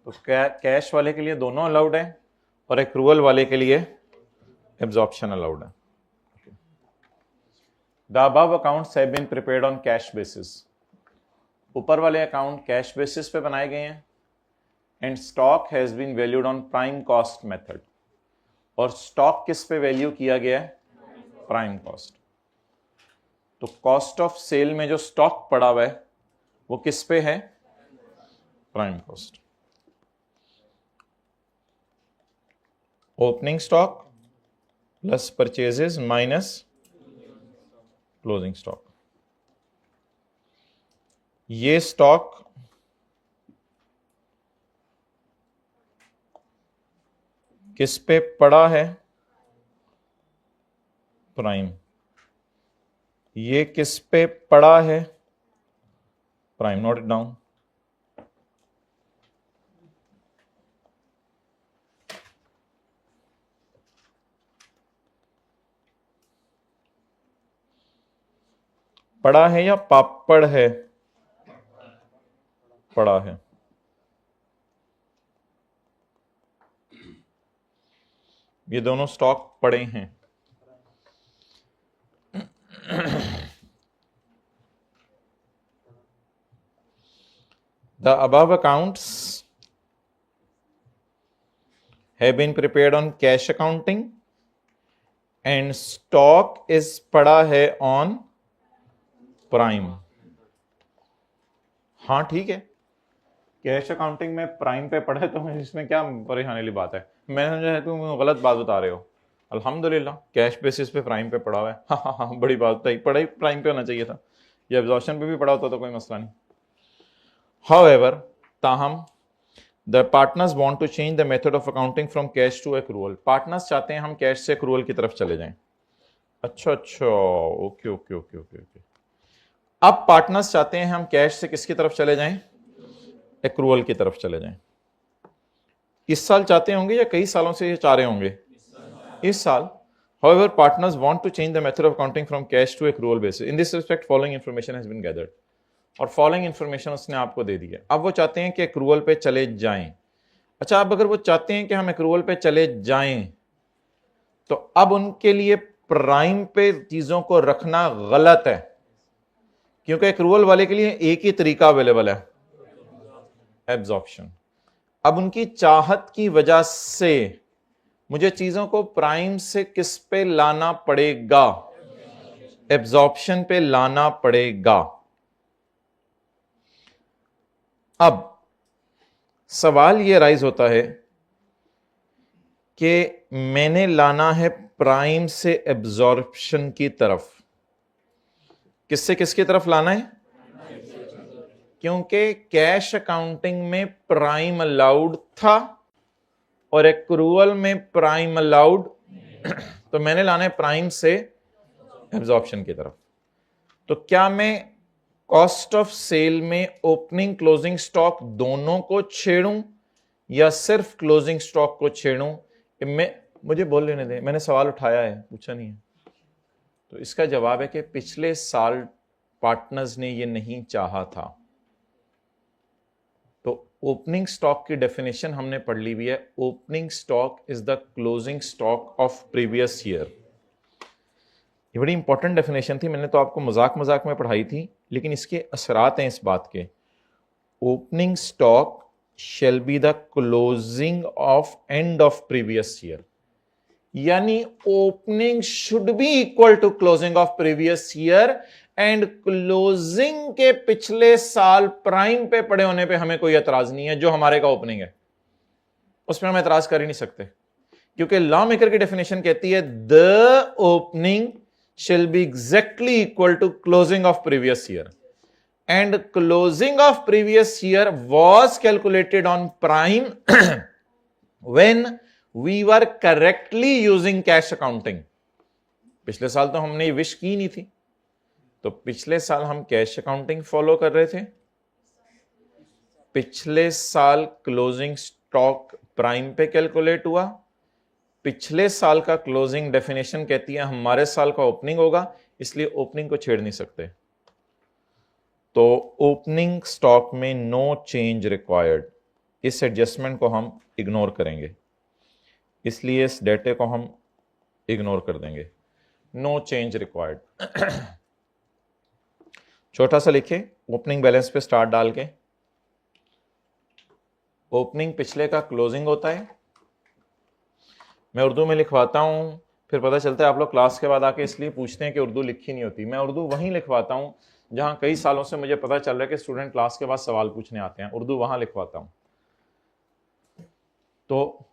तो कैश वाले के लिए दोनों अलाउड है और एक्रूअल वाले के लिए एब्जॉर्प्शन अलाउड है. The above accounts have been prepared on cash basis. ऊपर वाले अकाउंट कैश बेसिस पे बनाए गए हैं. And stock has been valued on prime cost method. और स्टॉक किस पे वैल्यू किया गया है? Prime cost. तो कॉस्ट ऑफ सेल में जो स्टॉक पड़ा हुआ है वो किस पे है? Prime cost. Opening stock plus purchases minus closing stock. ये स्टॉक किस पे पड़ा है? प्राइम. ये किस पे पड़ा है? प्राइम. Note it down. पड़ा है या पापड़ है? पड़ा है. ये दोनों स्टॉक पड़े हैं. The above accounts have been prepared on cash accounting and stock is पड़ा है on prime. हाँ ठीक है, कैश अकाउंटिंग में प्राइम पे पढ़े तो इसमें क्या परेशानी वाली बात है? मैंने समझा है तुम गलत बात बता रहे हो. अल्हम्दुलिल्लाह कैश बेसिस पे प्राइम पे पड़ा हुआ है. हाँ, बड़ी बात बताई. पढ़ाई प्राइम पे होना चाहिए था. ये एब्जॉर्प्शन पे भी पड़ा होता तो कोई मसला नहीं. However, ताहम the partners want to change the method of accounting from cash to accrual. Partners चाहते हैं हम कैश से accrual की तरफ चले जाएं. अच्छा, ओके. अब पार्टनर्स चाहते हैं हम कैश से किसकी तरफ चले जाएं? accrual की तरफ चले जाएं. इस साल चाहते होंगे या कई सालों से ये चाह रहे होंगे? इस साल. However, partners want to change the method of accounting from cash to accrual basis. In this respect, following information has been gathered. और फॉलोइंग इंफॉर्मेशन उसने आपको दे दी है. अब वो चाहते हैं कि एक्रूअल पे चले जाएं. अच्छा, अब अगर वो चाहते हैं कि हम एक्रूअल पे चले जाएं तो अब उनके लिए प्राइम पे चीजों को रखना गलत है, क्योंकि एक्रूअल वाले के लिए एक ही तरीका अवेलेबल है, एब्जॉर्प्शन. अब उनकी चाहत की वजह से मुझे चीजों को प्राइम से किस पे लाना पड़ेगा? एब्जॉर्प्शन पे लाना पड़ेगा। अब सवाल यह राइज होता है कि मैंने लाना है प्राइम से एब्जॉर्प्शन की तरफ। किससे किसकी तरफ लाना है? क्योंकि कैश अकाउंटिंग में प्राइम अलाउड था और एक्रूअल में प्राइम अलाउड तो मैंने लाना है प्राइम से एब्जॉर्प्शन की तरफ। तो क्या मैं कॉस्ट ऑफ सेल में ओपनिंग क्लोजिंग स्टॉक दोनों को छेड़ूं या सिर्फ क्लोजिंग स्टॉक को छेड़ूं? मुझे बोल लेने दें, मैंने सवाल उठाया है, पूछा नहीं है। तो इसका जवाब है कि पिछले साल पार्टनर्स ने यह नहीं चाहा था। तो ओपनिंग स्टॉक की डेफिनेशन हमने पढ़ ली हुई है। Opening stock is the closing stock of previous year. ये बड़ी इंपॉर्टेंट डेफिनेशन थी, मैंने तो आपको मजाक मजाक में पढ़ाई थी, लेकिन इसके असरात हैं इस बात के। Opening stock shall be the closing of end of previous year, यानी opening should be equal to closing of previous year and closing के पिछले साल प्राइम पे पड़े होने पे हमें कोई एतराज नहीं है। जो हमारे का ओपनिंग है उसमें हम एतराज कर ही नहीं सकते, क्योंकि लॉ मेकर की डेफिनेशन कहती है the opening shall be exactly equal to closing of previous year and closing of previous year was calculated on prime when we were correctly using cash accounting। पिछले साल तो हमने ये विश की नहीं थी, तो पिछले साल हम कैश अकाउंटिंग फॉलो कर रहे थे। पिछले साल क्लोजिंग स्टॉक प्राइम पे कैलकुलेट हुआ। पिछले साल का क्लोजिंग डेफिनेशन कहती है हमारे साल का ओपनिंग होगा, इसलिए ओपनिंग को छेड़ नहीं सकते। तो ओपनिंग स्टॉक में नो चेंज रिक्वायर्ड, इस एडजस्टमेंट को हम इग्नोर करेंगे, इसलिए इस डेटे को हम इग्नोर कर देंगे। No change required. छोटा सा लिखे ओपनिंग बैलेंस पे स्टार डाल के। ओपनिंग पिछले का क्लोजिंग होता है। मैं उर्दू में लिखवाता हूं, फिर पता चलता है आप लोग क्लास के बाद आके इसलिए पूछते हैं कि उर्दू लिखी नहीं होती। मैं उर्दू वहीं लिखवाता हूं जहां कई सालों से मुझे पता चल रहा है कि स्टूडेंट क्लास के बाद सवाल पूछने आते हैं, उर्दू वहां लिखवाता हूं। तो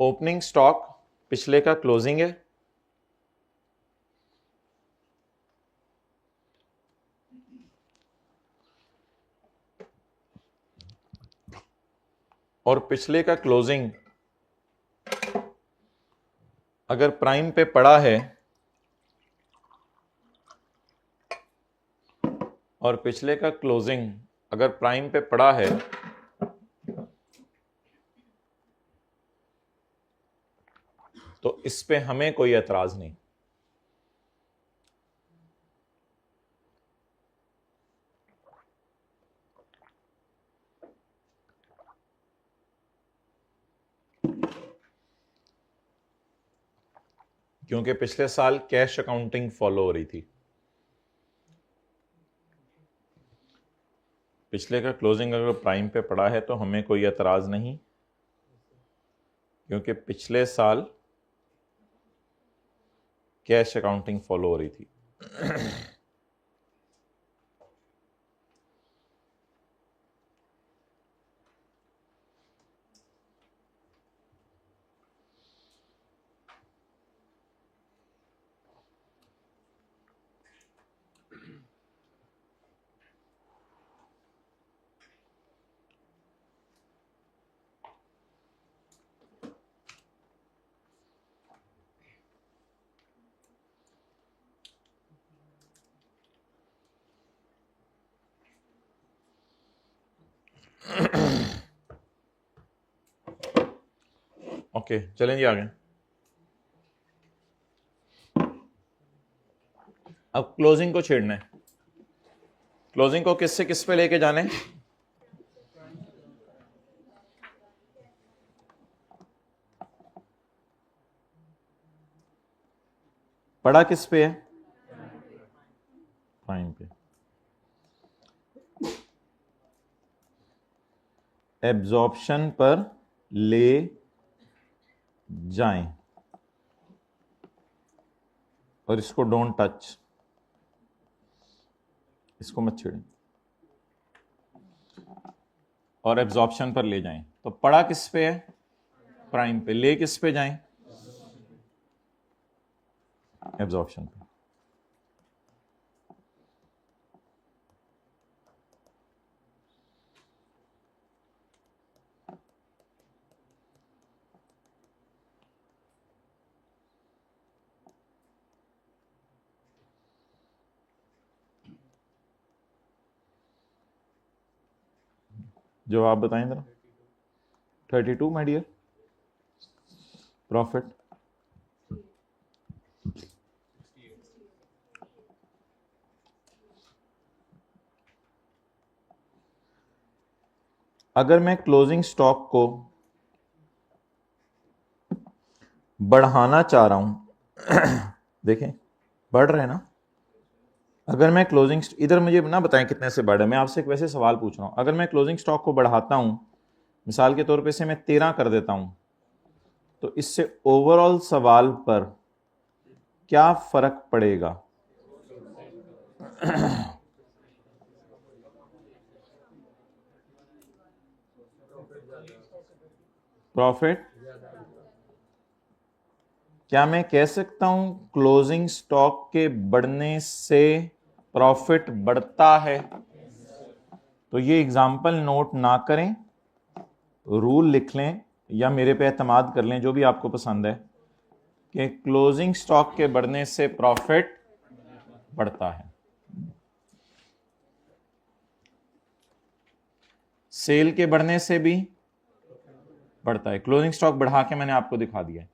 ओपनिंग स्टॉक पिछले का क्लोजिंग है, और पिछले का क्लोजिंग अगर प्राइम पे पड़ा है और पिछले का क्लोजिंग अगर प्राइम पे पड़ा है तो इस पे हमें कोई एतराज नहीं। क्योंकि पिछले साल कैश अकाउंटिंग फॉलो हो रही थी। पिछले का क्लोजिंग अगर प्राइम पे पड़ा है तो हमें कोई एतराज नहीं, क्योंकि पिछले साल कैश अकाउंटिंग फॉलो हो रही थी। ओके, चलें जी आगे। अब क्लोजिंग को छेड़ना है। क्लोजिंग को किस से किस पे लेके जाने? पड़ा किस पे है? प्राइम पे। एब्जॉर्प्शन पर ले जाएं। और इसको डोंट टच, इसको मत छेड़ें और एब्जॉर्प्शन पर ले जाएं। तो पड़ा किस पे है? प्राइम पे। ले किस पे जाएं? एब्जॉर्प्शन पे। जवाब बताएं जरा। 32 माय डियर। प्रॉफिट अगर मैं क्लोजिंग स्टॉक को बढ़ाना चाह रहा हूं देखें बढ़ रहे हैं ना। अगर मैं क्लोजिंग, इधर मुझे ना बताएं कितने से बढ़ रहा है, मैं आपसे एक वैसे सवाल पूछ रहा हूं। अगर मैं क्लोजिंग स्टॉक को बढ़ाता हूं, मिसाल के तौर पे से मैं 13 कर देता हूं, तो इससे ओवरऑल सवाल पर क्या फर्क पड़ेगा? प्रॉफिट, क्या मैं कह सकता हूं क्लोजिंग स्टॉक के बढ़ने से प्रॉफिट बढ़ता है? तो ये एग्जाम्पल नोट ना करें, रूल लिख लें या मेरे पे एतमाद कर लें, जो भी आपको पसंद है, कि क्लोजिंग स्टॉक के बढ़ने से प्रॉफिट बढ़ता है। सेल के बढ़ने से भी बढ़ता है। क्लोजिंग स्टॉक बढ़ा के मैंने आपको दिखा दिया है।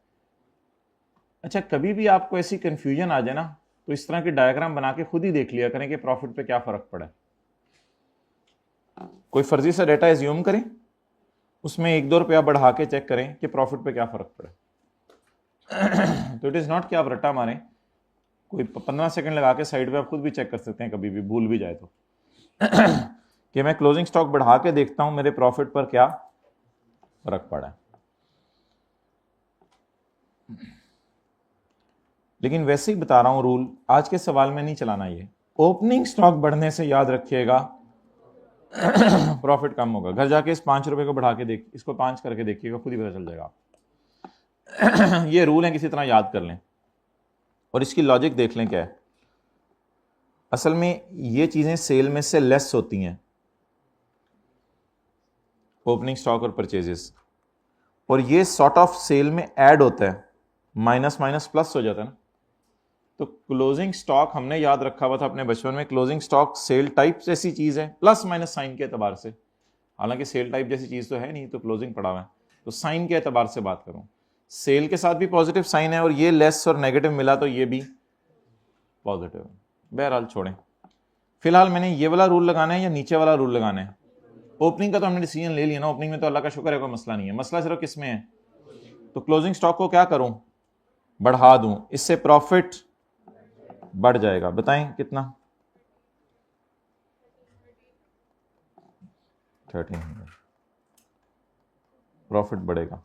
अच्छा, कभी भी आपको ऐसी कंफ्यूजन आ जाए ना, तो इस तरह के डायग्राम बना के खुद ही देख लिया करें कि प्रॉफिट पे क्या फर्क पड़ा है। कोई फर्जी सा डेटा एज्यूम करें, उसमें 1-2 रुपया बढ़ा के चेक करें कि प्रॉफिट पे क्या फर्क पड़ा। तो इट इज नॉट कि आप रट्टा मारें, कोई 15 सेकंड लगा के साइड पे आप खुद भी चेक कर सकते हैं, कभी भी भूल भी जाए तो कि मैं क्लोजिंग स्टॉक बढ़ा के देखता हूं मेरे प्रॉफिट पर क्या फर्क पड़ा है। लेकिन वैसे ही बता रहा हूं रूल, आज के सवाल में नहीं चलाना। ये ओपनिंग स्टॉक बढ़ने से याद रखिएगा प्रॉफिट कम होगा। घर जाके इस 5 रुपए को बढ़ा के देख, इसको 5 करके देखिएगा, खुद ही पता चल जाएगा। ये रूल है, किसी तरह याद कर लें और इसकी लॉजिक देख लें क्या है। असल में ये चीजें सेल में से लेस होती हैं, ओपनिंग स्टॉक और परचेजेस, और ये सॉर्ट ऑफ सेल में ऐड होता है, माइनस माइनस प्लस हो जाता है ना। तो क्लोजिंग स्टॉक हमने याद रखा हुआ था अपने बचपन में, क्लोजिंग स्टॉक सेल टाइप जैसी चीज है, प्लस माइनस साइन के एतबार से। हालांकि सेल टाइप जैसी चीज तो है नहीं, तो क्लोजिंग पड़ा हुआ है, तो साइन के एतबार से बात करूं, सेल के साथ भी पॉजिटिव साइन है और ये लेस और नेगेटिव मिला तो ये भी पॉजिटिव है। बहरहाल छोड़ें, फिलहाल मैंने ये वाला रूल लगाना है या नीचे वाला रूल लगाना है? ओपनिंग का तो हमने डिसीजन ले लिया ना, ओपनिंग में तो अल्लाह का शुक्र है कोई मसला नहीं है, मसला सिर्फ किस में है। तो क्लोजिंग स्टॉक को क्या करूं? बढ़ा दूं, इससे प्रॉफिट बढ़ जाएगा। बताएं कितना? 1300 प्रॉफिट बढ़ेगा।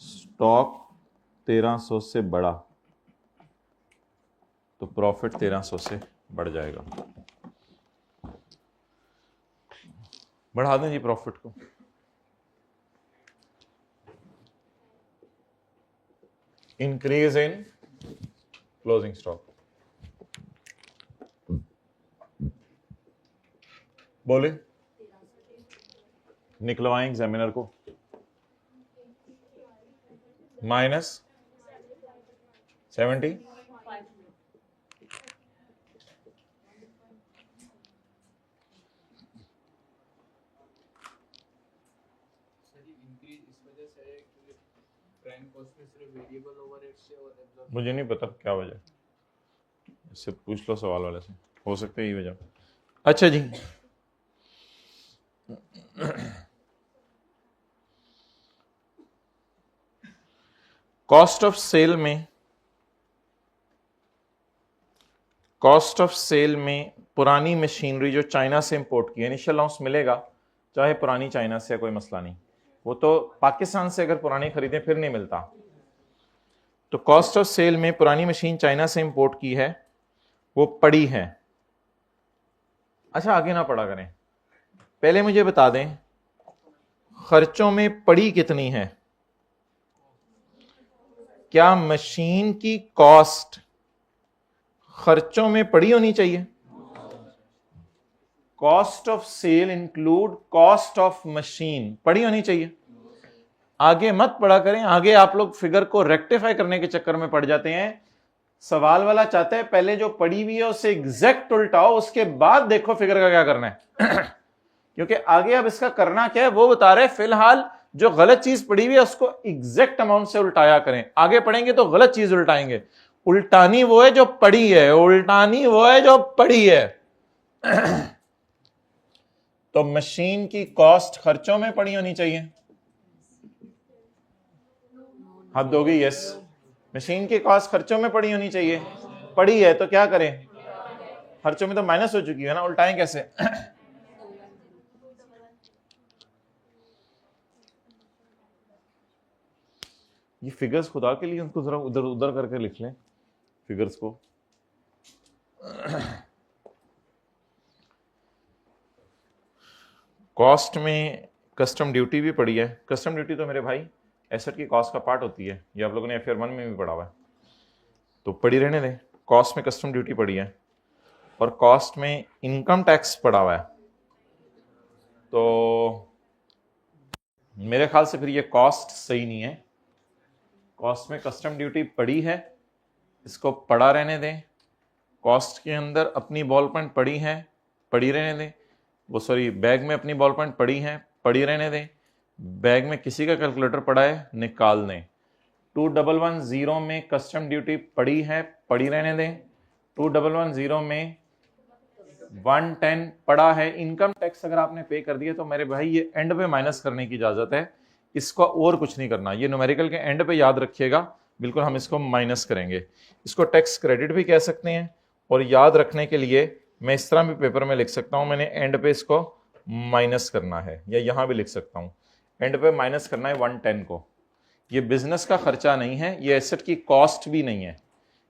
स्टॉक 1300 से बढ़ा तो प्रॉफिट 1300 से बढ़ जाएगा। बढ़ा दें जी प्रॉफिट को। इंक्रीज इन क्लोजिंग स्टॉक, बोले निकलवाएं एग्जामिनर को। -70 मुझे नहीं पता क्या वजह, इससे पूछ लो सवाल वाले से, हो सकता है यही वजह। अच्छा जी, कॉस्ट ऑफ सेल में पुरानी मशीनरी जो चाइना से इंपोर्ट की, इनिशियल अलाउंस मिलेगा, चाहे पुरानी चाइना से, कोई मसला नहीं। वो तो पाकिस्तान से अगर पुरानी खरीदें फिर नहीं मिलता। तो कॉस्ट ऑफ सेल में पुरानी मशीन चाइना से इंपोर्ट की है, वो पड़ी है। अच्छा आगे ना पढ़ा करें, पहले मुझे बता दें खर्चों में पड़ी कितनी है। क्या मशीन की कॉस्ट खर्चों में पड़ी होनी चाहिए? Cost of sale include cost of machine, पड़ी होनी चाहिए। आगे मत पढ़ा करें, आगे आप लोग फिगर को रेक्टिफाई करने के चक्कर में पड़ जाते हैं। सवाल वाला चाहता है पहले जो पड़ी हुई है उससे एग्जैक्ट उल्टाओ, उसके बाद देखो फिगर का क्या करना है। क्योंकि आगे अब इसका करना क्या है वो बता रहे। फिलहाल जो गलत चीज पड़ी हुई है उसको एग्जैक्ट अमाउंट से उल्टाया करें, आगे पढ़ेंगे तो गलत चीज उल्टाएंगे। उल्टानी वो है जो पड़ी है, उल्टानी वो है जो पड़ी है। तो मशीन की कॉस्ट खर्चों में पड़ी होनी चाहिए। हाथ दोगे? यस। मशीन की कॉस्ट खर्चों में पड़ी होनी चाहिए। पड़ी है तो क्या करें? खर्चों में तो माइनस हो चुकी है ना, उल्टाएं कैसे? ये फिगर्स खुदा के लिए उनको जरा उधर उधर करके लिख लें फिगर्स को। कॉस्ट में कस्टम ड्यूटी भी पड़ी है। कस्टम ड्यूटी तो मेरे भाई एसेट की कॉस्ट का पार्ट होती है, ये आप लोगों ने FR 1 में भी पढ़ा हुआ है, तो पड़ी रहने दें। कॉस्ट में कस्टम ड्यूटी पड़ी है और कॉस्ट में इनकम टैक्स पड़ा हुआ है, तो मेरे ख्याल से फिर ये कॉस्ट सही नहीं है। कॉस्ट में कस्टम ड्यूटी पड़ी है, इसको पड़ा रहने दें। कॉस्ट के अंदर अपनी बॉल पॉइंट पड़ी है, पड़ी रहने दें। वो सॉरी, बैग में अपनी बॉल पॉइंट पड़ी है, पड़ी रहने दें। बैग में किसी का कैलकुलेटर पड़ा है, निकाल दें। 2110 में कस्टम ड्यूटी पड़ी है, पड़ी रहने दें। 2110 में 110 पड़ा है। इनकम टैक्स अगर आपने पे कर दिया तो मेरे भाई ये एंड पे माइनस करने की इजाजत है, इसको और कुछ नहीं करना। ये न्यूमेरिकल के एंड पे याद रखिएगा, बिल्कुल हम इसको माइनस करेंगे। इसको टैक्स क्रेडिट भी कह सकते हैं, और याद रखने के लिए मैं इस तरह भी पेपर में लिख सकता हूं, मैंने एंड पे इसको माइनस करना है, या यहां भी लिख सकता हूं एंड पे माइनस करना है 110 को। ये बिजनेस का खर्चा नहीं है, ये एसेट की कॉस्ट भी नहीं है,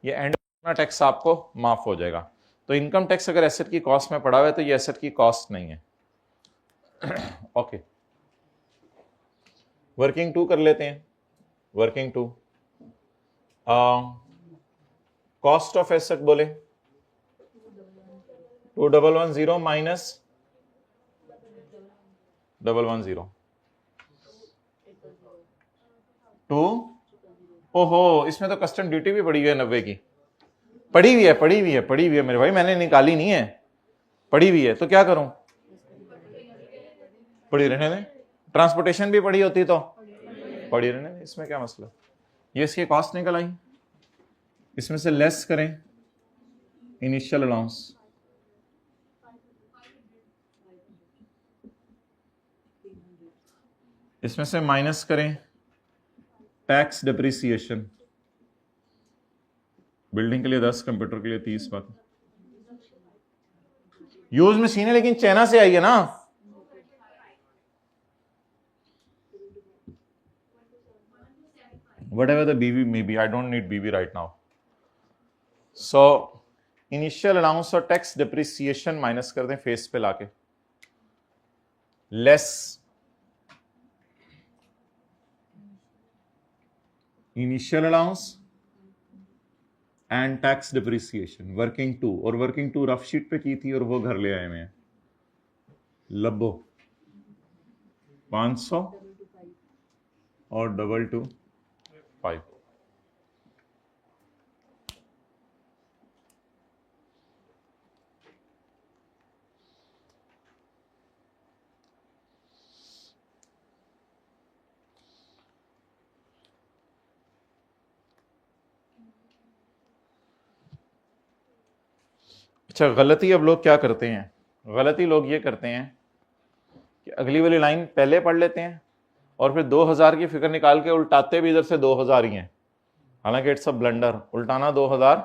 ये एंड पे टैक्स आपको माफ हो जाएगा। तो इनकम टैक्स अगर एसेट की कॉस्ट में पड़ा हुआ है तो ये एसेट की कॉस्ट नहीं है। ओके, वर्किंग 2 कर लेते हैं। वर्किंग 2 कॉस्ट ऑफ एसेट बोले 2110 माइनस 110 2। ओहो, इसमें तो कस्टम ड्यूटी भी पड़ी हुई है 90 की। पड़ी हुई है, पड़ी हुई है, पड़ी हुई है मेरे भाई, मैंने निकाली नहीं है, पड़ी हुई है। तो क्या करूं? पड़ी रहने दें। ट्रांसपोर्टेशन भी पड़ी होती तो पड़ी रहने दें, इसमें क्या मसला। ये इसकी कॉस्ट निकल आई, इसमें से लेस करें इनिशियल अलाउंस, इसमें से माइनस करें टैक्स डिप्रिसिएशन। बिल्डिंग के लिए 10, कंप्यूटर के लिए 30। बात यूज मशीन है लेकिन चाइना से आई है ना। whatever the BB may be, I don't need BB right now. So initial allowance और टैक्स डिप्रिसिएशन माइनस कर दें फेस पे लाके, less initial allowance and tax depreciation. Working 2, और वर्किंग 2 रफ शीट पे की थी और वो घर ले आए हैं। लब्बो 500 और 225। अच्छा, गलती अब लोग क्या करते हैं? गलती लोग ये करते हैं कि अगली वाली लाइन पहले पढ़ लेते हैं और फिर 2000 की फिगर निकाल के उल्टाते भी इधर से 2000 ही हैं, हालांकि इट्स अ ब्लंडर। उल्टाना 2000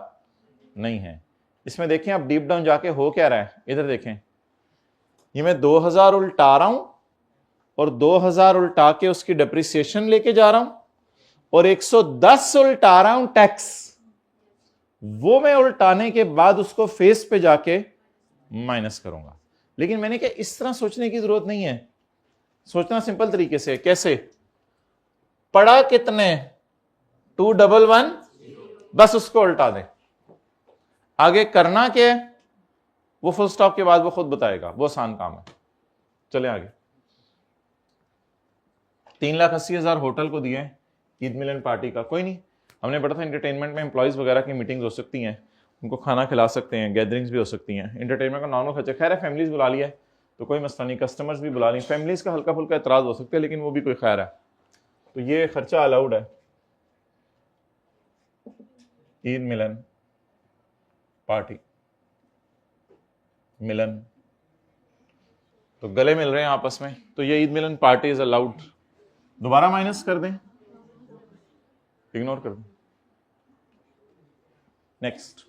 नहीं है। इसमें देखें अब डीप डाउन जाके हो क्या रहा है, इधर देखें, ये मैं 2000 उल्टा रहा हूं और 2000 उल्टा के उसकी डेप्रिसिएशन लेके जा रहा हूं और 110 उल्टा रहा हूं टैक्स। वो मैं उल्टाने के बाद उसको फेस पे जाके माइनस करूंगा। लेकिन मैंने कहा इस तरह सोचने की जरूरत नहीं है, सोचना सिंपल तरीके से। कैसे? पड़ा कितने? 211, बस उसको उल्टा दें। आगे करना क्या है वो फुल स्टॉप के बाद वो खुद बताएगा, वो आसान काम है। चले आगे। 3,80,000 होटल को दिए ईद मिलन पार्टी का। कोई नहीं, हमने पढ़ा था एंटरटेनमेंट में एम्प्लॉयज वगैरह की मीटिंग्स हो सकती हैं, उनको खाना खिला सकते हैं, गैदरिंग्स भी हो सकती हैं। एंटरटेनमेंट का नॉर्मल खर्चा, खैर है फैमिलीज बुला लिया है तो कोई मसला नहीं, कस्टमर्स भी बुला ली, फैमिलीज का हल्का फुल्का एतराज हो सकता है लेकिन वो भी कोई खैर है, तो ये खर्चा अलाउड है। ईद मिलन पार्टी, मिलन, तो गले मिल रहे हैं आपस में, तो ये ईद मिलन पार्टी इज अलाउड। दोबारा माइनस कर दें, इग्नोर कर दें। नेक्स्ट,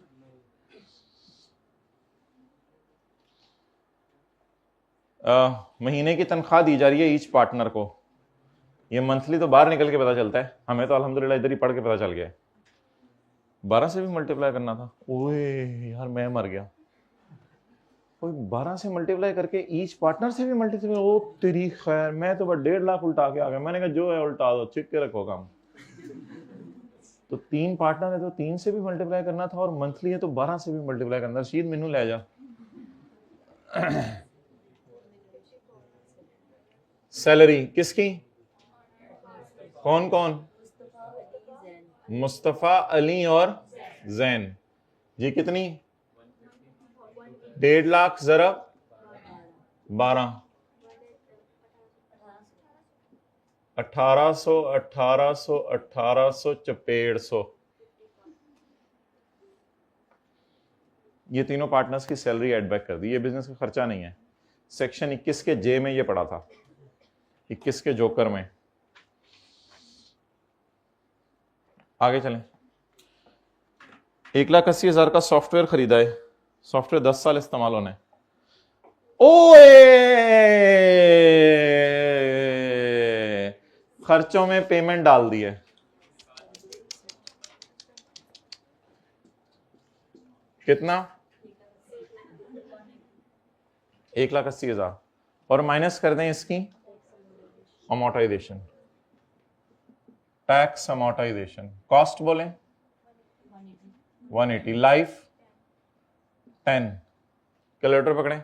महीने की तनख्वाह दी जा रही है ईच पार्टनर को। ये मंथली तो बाहर निकल के पता चलता है, हमें तो अल्हम्दुलिल्लाह इधर ही पढ़ के पता चल गया है। 12 से भी मल्टीप्लाई करना था। ओए यार मैं मर गया, कोई 12 से मल्टीप्लाई करके ईच पार्टनर से भी मल्टीप्लाई, ओ तेरी खैर, मैं तो बस 1.5 लाख उल्टा के आ गया। मैंने कहा जो है उल्टा दो, चिक के रखो काम। तो 3 पार्टनर है तो 3 से भी मल्टीप्लाई करना था, और मंथली है तो 12 से भी मल्टीप्लाई करना। रशीद मैनू ले जा। सैलरी किसकी? कौन कौन? मुस्तफा, अली और जैन जी। कितनी? 1.5 लाख जरा 12, 1800, 1800, 1800, 1,500। ये तीनों पार्टनर्स की सैलरी एड बैक कर दी। ये बिजनेस का खर्चा नहीं है। सेक्शन 21 के जे में ये पड़ा था, 21 के जोकर में। आगे चलें। 1,80,000 का सॉफ्टवेयर खरीदा है, सॉफ्टवेयर 10 साल इस्तेमाल होने। ओए खर्चों में पेमेंट डाल दी है। कितना? 1,80,000 और माइनस कर दें इसकी अमोर्टाइजेशन, टैक्स अमोर्टाइजेशन। कॉस्ट बोले 180, लाइफ 10। कैलकुलेटर पकड़े।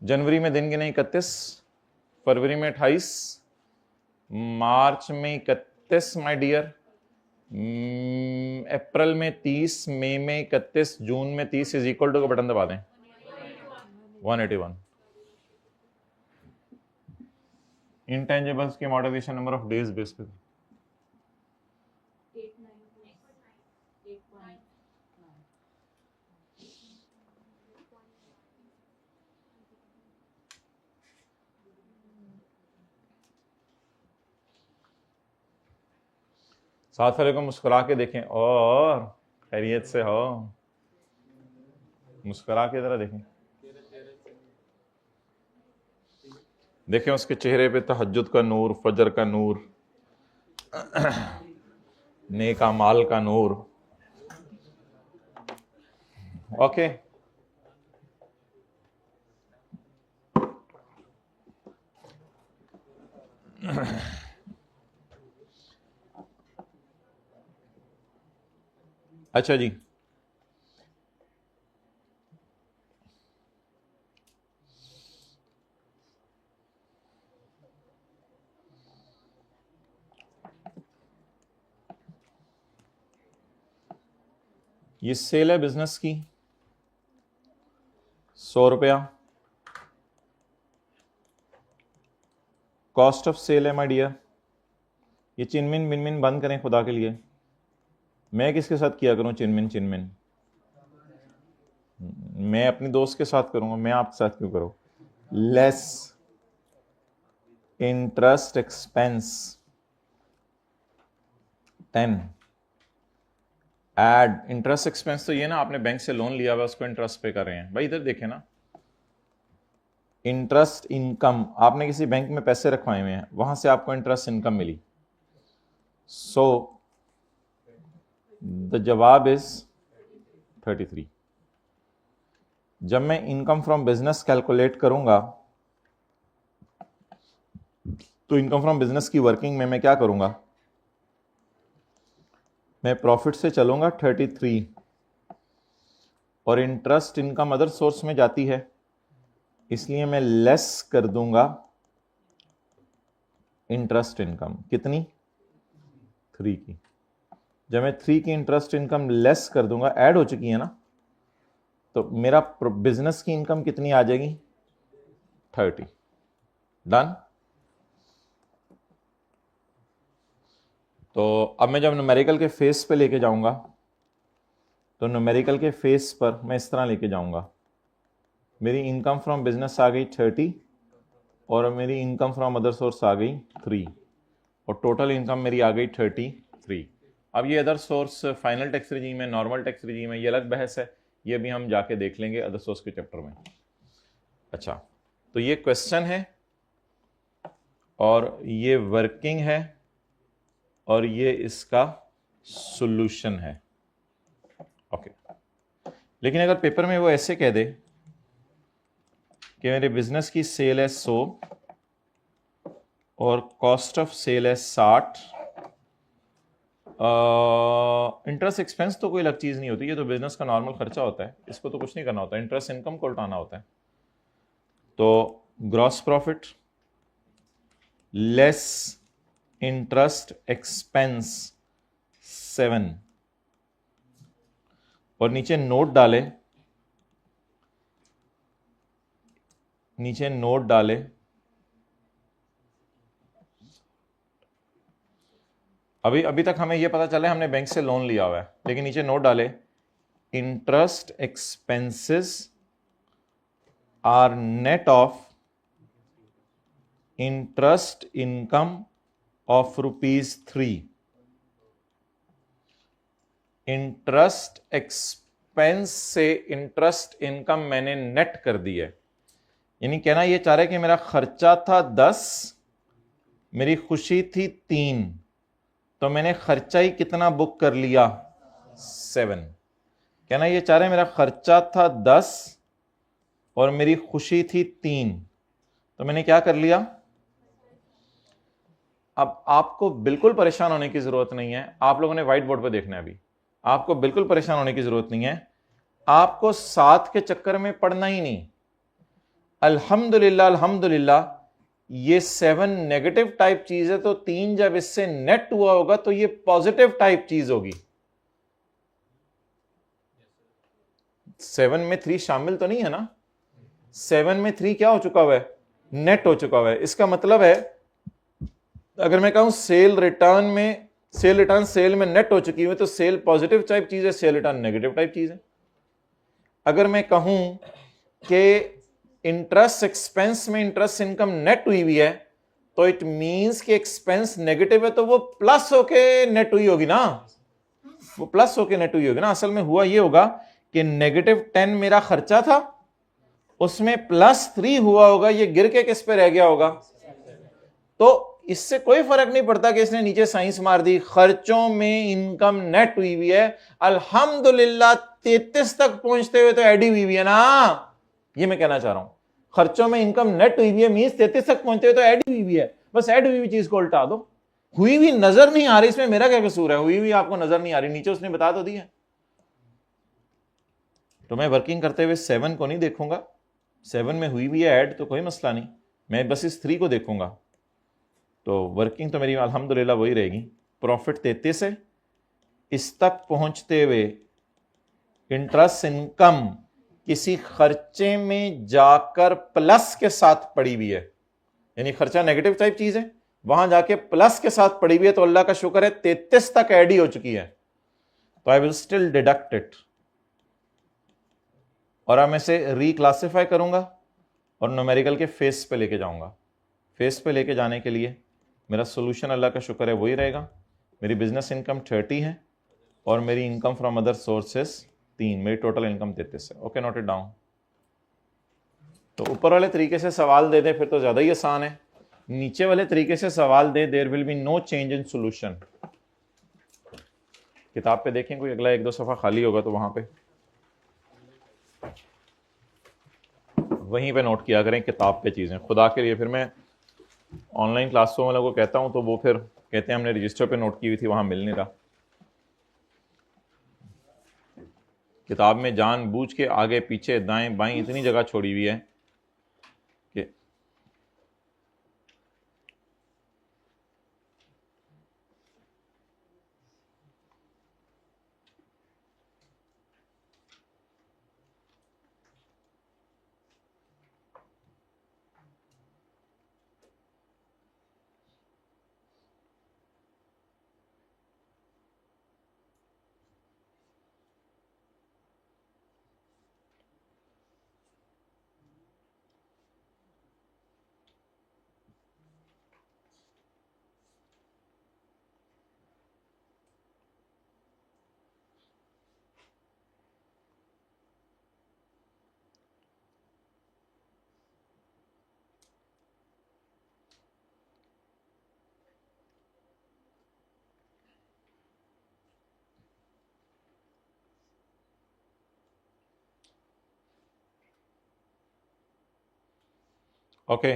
जनवरी में दिन गिने 31, फरवरी में 28, मार्च में 31 माय डियर, अप्रैल में 30, मई में 31, जून में 30 इज इक्वल टू का बटन दबा दें 181। इंटेंजिबल्स की amortisation number of days base पे साथ वाले को मुस्कुरा के देखें और खैरियत से हो, मुस्कुरा के जरा देखें, देखें उसके चेहरे पे तहज्जुद का नूर, फजर का नूर, नेक अमाल का नूर। ओके, अच्छा जी, ये सेल है बिजनेस की 100 रुपया। कॉस्ट ऑफ सेल है माय डियर। ये चिनमिन मिनमिन बंद करें खुदा के लिए। मैं किसके साथ किया करूं चिनमिन चिनमिन? मैं अपनी दोस्त के साथ करूंगा, मैं आपके साथ क्यों करूं? Less interest expense 10 add. Interest expense तो ये ना, आपने बैंक से लोन लिया हुआ उसको इंटरेस्ट पे कर रहे हैं। भाई इधर देखें ना, इंटरेस्ट इनकम, आपने किसी बैंक में पैसे रखवाए हुए हैं, वहां से आपको इंटरेस्ट इनकम मिली, सो द जवाब इज 33। जब मैं इनकम फ्रॉम बिजनेस कैलकुलेट करूंगा तो इनकम फ्रॉम बिजनेस की वर्किंग में मैं क्या करूंगा, मैं प्रॉफिट से चलूंगा 33, और इंटरेस्ट इनकम अदर सोर्स में जाती है, इसलिए मैं लेस कर दूंगा इंटरेस्ट इनकम, कितनी 3 की। जब मैं 3 की इंटरेस्ट इनकम लेस कर दूंगा, ऐड हो चुकी है ना, तो मेरा बिजनेस की इनकम कितनी आ जाएगी 30। डन। तो अब मैं जब न्यूमेरिकल के फेस पे लेके जाऊंगा, तो न्यूमेरिकल के फेस पर मैं इस तरह लेके जाऊंगा, मेरी इनकम फ्रॉम बिजनेस आ गई 30 और मेरी इनकम फ्रॉम अदर सोर्स आ गई 3, और टोटल इनकम मेरी आ गई 33। अब ये other source final tax regime है, नॉर्मल टैक्स रिजीम है, ये अलग बहस है, ये भी हम जाके देख लेंगे अदर सोर्स के चैप्टर में। अच्छा, तो ये क्वेश्चन है और ये वर्किंग है और ये इसका सॉल्यूशन है। ओके, लेकिन अगर पेपर में वो ऐसे कह दे कि मेरे बिजनेस की सेल है 100 और कॉस्ट ऑफ सेल है 60, इंटरेस्ट एक्सपेंस तो कोई अलग चीज नहीं होती, ये तो बिजनेस का नॉर्मल खर्चा होता है, इसको तो कुछ नहीं करना होता, इंटरेस्ट इनकम को उल्टाना होता है। तो gross profit less interest expense 7, और नीचे नोट डाले, नीचे नोट डाले अभी तक हमें यह पता चला है हमने बैंक से लोन लिया हुआ है, लेकिन नीचे नोट डाले interest expenses are net of interest income of ₹3। Interest expense से इंटरेस्ट इनकम मैंने नेट कर दी है, यानी कहना यह चाह रहा है कि मेरा खर्चा था 10, मेरी खुशी थी 3, तो मैंने खर्चा ही कितना बुक कर लिया 7। कहना यह चाह रहे मेरा खर्चा था 10 और मेरी खुशी थी 3, तो मैंने क्या कर लिया। अब आपको बिल्कुल परेशान होने की जरूरत नहीं है, आप लोगों ने व्हाइट बोर्ड पर देखना है, अभी आपको बिल्कुल परेशान होने की जरूरत नहीं है, आपको 7 के चक्कर में पढ़ना ही नहीं। अल्हम्दुलिल्लाह अल्हम्दुलिल्लाह ये 7 नेगेटिव टाइप चीज है, तो 3 जब इससे नेट हुआ होगा तो ये पॉजिटिव टाइप चीज होगी। 7 में 3 शामिल तो नहीं है ना, 7 में 3 क्या हो चुका हुआ है, नेट हो चुका हुआ है। इसका मतलब है अगर मैं कहूं सेल रिटर्न में, सेल रिटर्न सेल में नेट हो चुकी है, तो सेल पॉजिटिव टाइप चीज है, सेल रिटर्न नेगेटिव टाइप चीज है। अगर मैं कहूं कि इंटरेस्ट एक्सपेंस में इंटरेस्ट इनकम नेट हुई हुई है, तो इट मींस कि एक्सपेंस नेगेटिव है, तो वो प्लस होके नेट हुई होगी ना, वो प्लस होके नेट हुई होगी ना। असल में हुआ ये होगा कि -10 मेरा खर्चा था, उसमें +3 हुआ होगा, ये गिर के किस पे रह गया होगा। तो इससे कोई फर्क नहीं पड़ता कि इसने नीचे साइंस मार दी, खर्चों में इनकम नेट हुई हुई है, अल्हम्दुलिल्लाह 33 तक पहुंचते हुए तो एडी हुई हुई है ना, ये मैं कहना चाह रहा हूं। खर्चों में इनकम नेट हुई हुई है मींस 33 तक पहुंचते हुए तो एडी हुई हुई है, बस एड हुई हुई चीज को उल्टा दो। हुई हुई नजर नहीं आ रही, इसमें मेरा क्या कसूर है, हुई हुई आपको नजर नहीं आ रही, नीचे उसने बता तो दी है। तो मैं वर्किंग करते हुए 7 को नहीं देखूंगा, 7 में हुई हुई है ऐड तो कोई मसला नहीं, मैं बस इस 3 को देखूंगा। तो वर्किंग तो मेरी अल्हम्दुलिल्लाह वही रहेगी, प्रॉफिट 33 है, इस तक पहुंचते हुए इंटरेस्ट इनकम किसी खर्चे में जाकर प्लस के साथ पड़ी हुई है, यानी खर्चा नेगेटिव टाइप चीज है, वहां जाके प्लस के साथ पड़ी हुई है, तो अल्लाह का शुक्र है 33 तक एडी हो चुकी है, तो I will still deduct it, और अब मैं इसे रिक्लासिफाई करूंगा और न्यूमेरिकल के फेस पे लेके जाऊंगा। फेस पे लेके जाने के लिए मेरा सोल्यूशन अल्लाह का शुक्र है वही रहेगा, मेरी बिजनेस इनकम 30 है और मेरी इनकम फ्रॉम अदर सोर्सेस 3, मेरी टोटल इनकम 33 है। Okay, note it down. तो ऊपर वाले तरीके से सवाल दे दे फिर तो ज्यादा ही आसान है, नीचे वाले तरीके से सवाल दे there will be no change in solution. किताब पे देखें कोई अगला 1-2 सफा खाली होगा तो वहां पे वहीं पे नोट किया करें किताब पे चीजें, खुदा के लिए। फिर मैं ऑनलाइन क्लासों वालों को कहता हूं तो वो फिर कहते हैं हमने रजिस्टर पे नोट की हुई थी, वहां मिल नहीं रहा। किताब में जानबूझ के आगे पीछे दाएं बाएं इतनी जगह छोड़ी हुई है कि ओके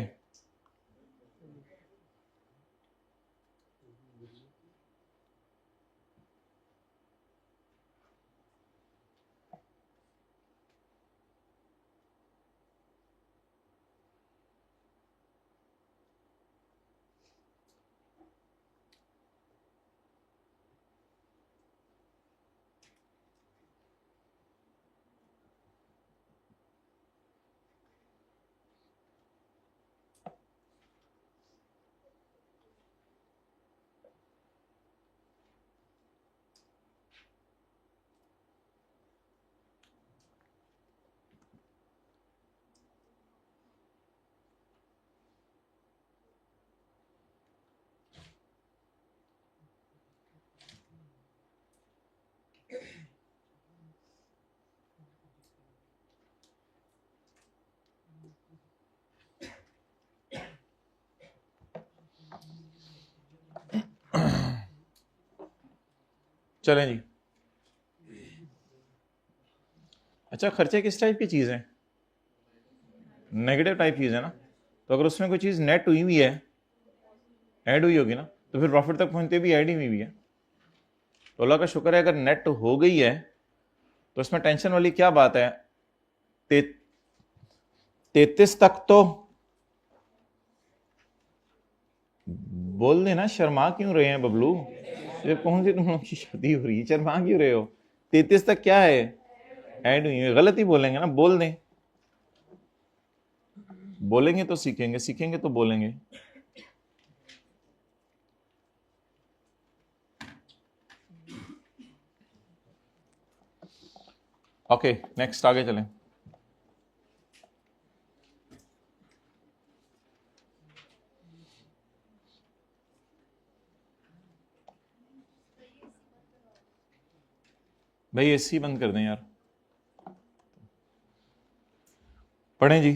चलें जी। अच्छा, खर्चे किस टाइप की चीज़ है? नेगेटिव टाइप चीज़ है ना। तो अगर उसमें कोई चीज़ नेट हुई हुई है, ऐड हुई होगी ना, तो फिर प्रॉफिट तक पहुंचते भी ऐड ही हुई है। तो अल्लाह का शुक्र है अगर नेट हो गई है तो इसमें टेंशन वाली क्या बात है। 33 तक तो बोल देना, शर्मा क्यों रहे हैं बबलू? ये कौन सी तुम लोग की शादी हो रही है, शर्मा क्यों रहे हो? 33 तक क्या है, ऐड हुई है। गलत ही बोलेंगे ना, बोल दें। बोलेंगे तो सीखेंगे, सीखेंगे तो बोलेंगे। ओके नेक्स्ट, आगे चलें। भाई एसी बंद कर दें यार, पढ़ें जी।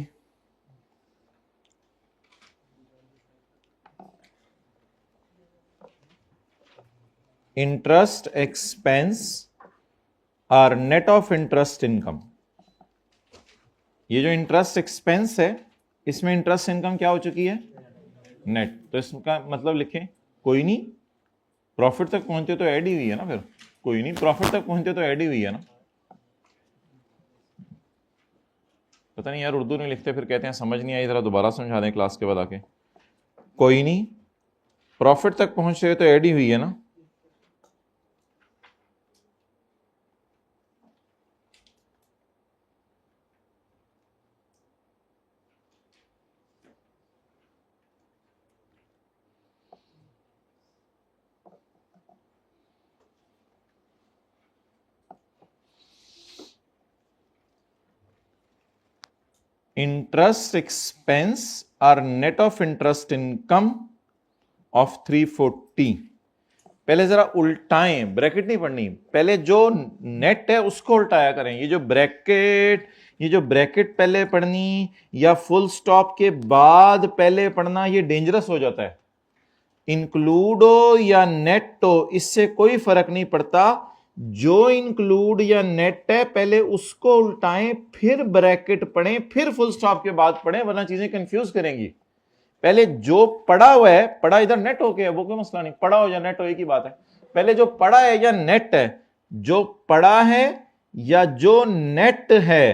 इंटरेस्ट एक्सपेंस और नेट ऑफ इंटरेस्ट इनकम। ये जो इंटरेस्ट एक्सपेंस है इसमें इंटरेस्ट इनकम क्या हो चुकी है, नेट। तो इसका मतलब लिखें, कोई नहीं प्रॉफिट तक पहुंचे तो ऐड ही हुई है ना। फिर कोई नहीं प्रॉफिट तक पहुंचे तो ऐड ही हुई है ना। पता नहीं यार उर्दू नहीं लिखते, फिर कहते हैं समझ नहीं आई, जरा दोबारा समझा दें क्लास के बाद आके। कोई नहीं प्रॉफिट तक पहुंचे तो ऐड ही हुई है ना। इंटरेस्ट एक्सपेंस और net of interest income of 340। पहले जरा उल्टाएं, ब्रैकेट नहीं पढ़नी, पहले जो नेट है उसको उल्टाया करें। ये जो ब्रैकेट ये जो ब्रैकेट पहले पढ़नी या फुल स्टॉप के बाद पहले पढ़ना, ये डेंजरस हो जाता है। इंक्लूड हो या नेट हो, इससे कोई फर्क नहीं पड़ता। जो इंक्लूड या नेट है पहले उसको उल्टाएं, फिर ब्रैकेट पढ़ें, फिर फुल स्टॉप के बाद पढ़ें, वरना चीजें कंफ्यूज करेंगी। पहले जो पढ़ा हुआ है, पढ़ा इधर नेट हो के है वो कोई मसला नहीं, पढ़ा हो या नेट हो एक ही बात है। पहले जो पढ़ा है या नेट है, जो पढ़ा है या जो नेट है,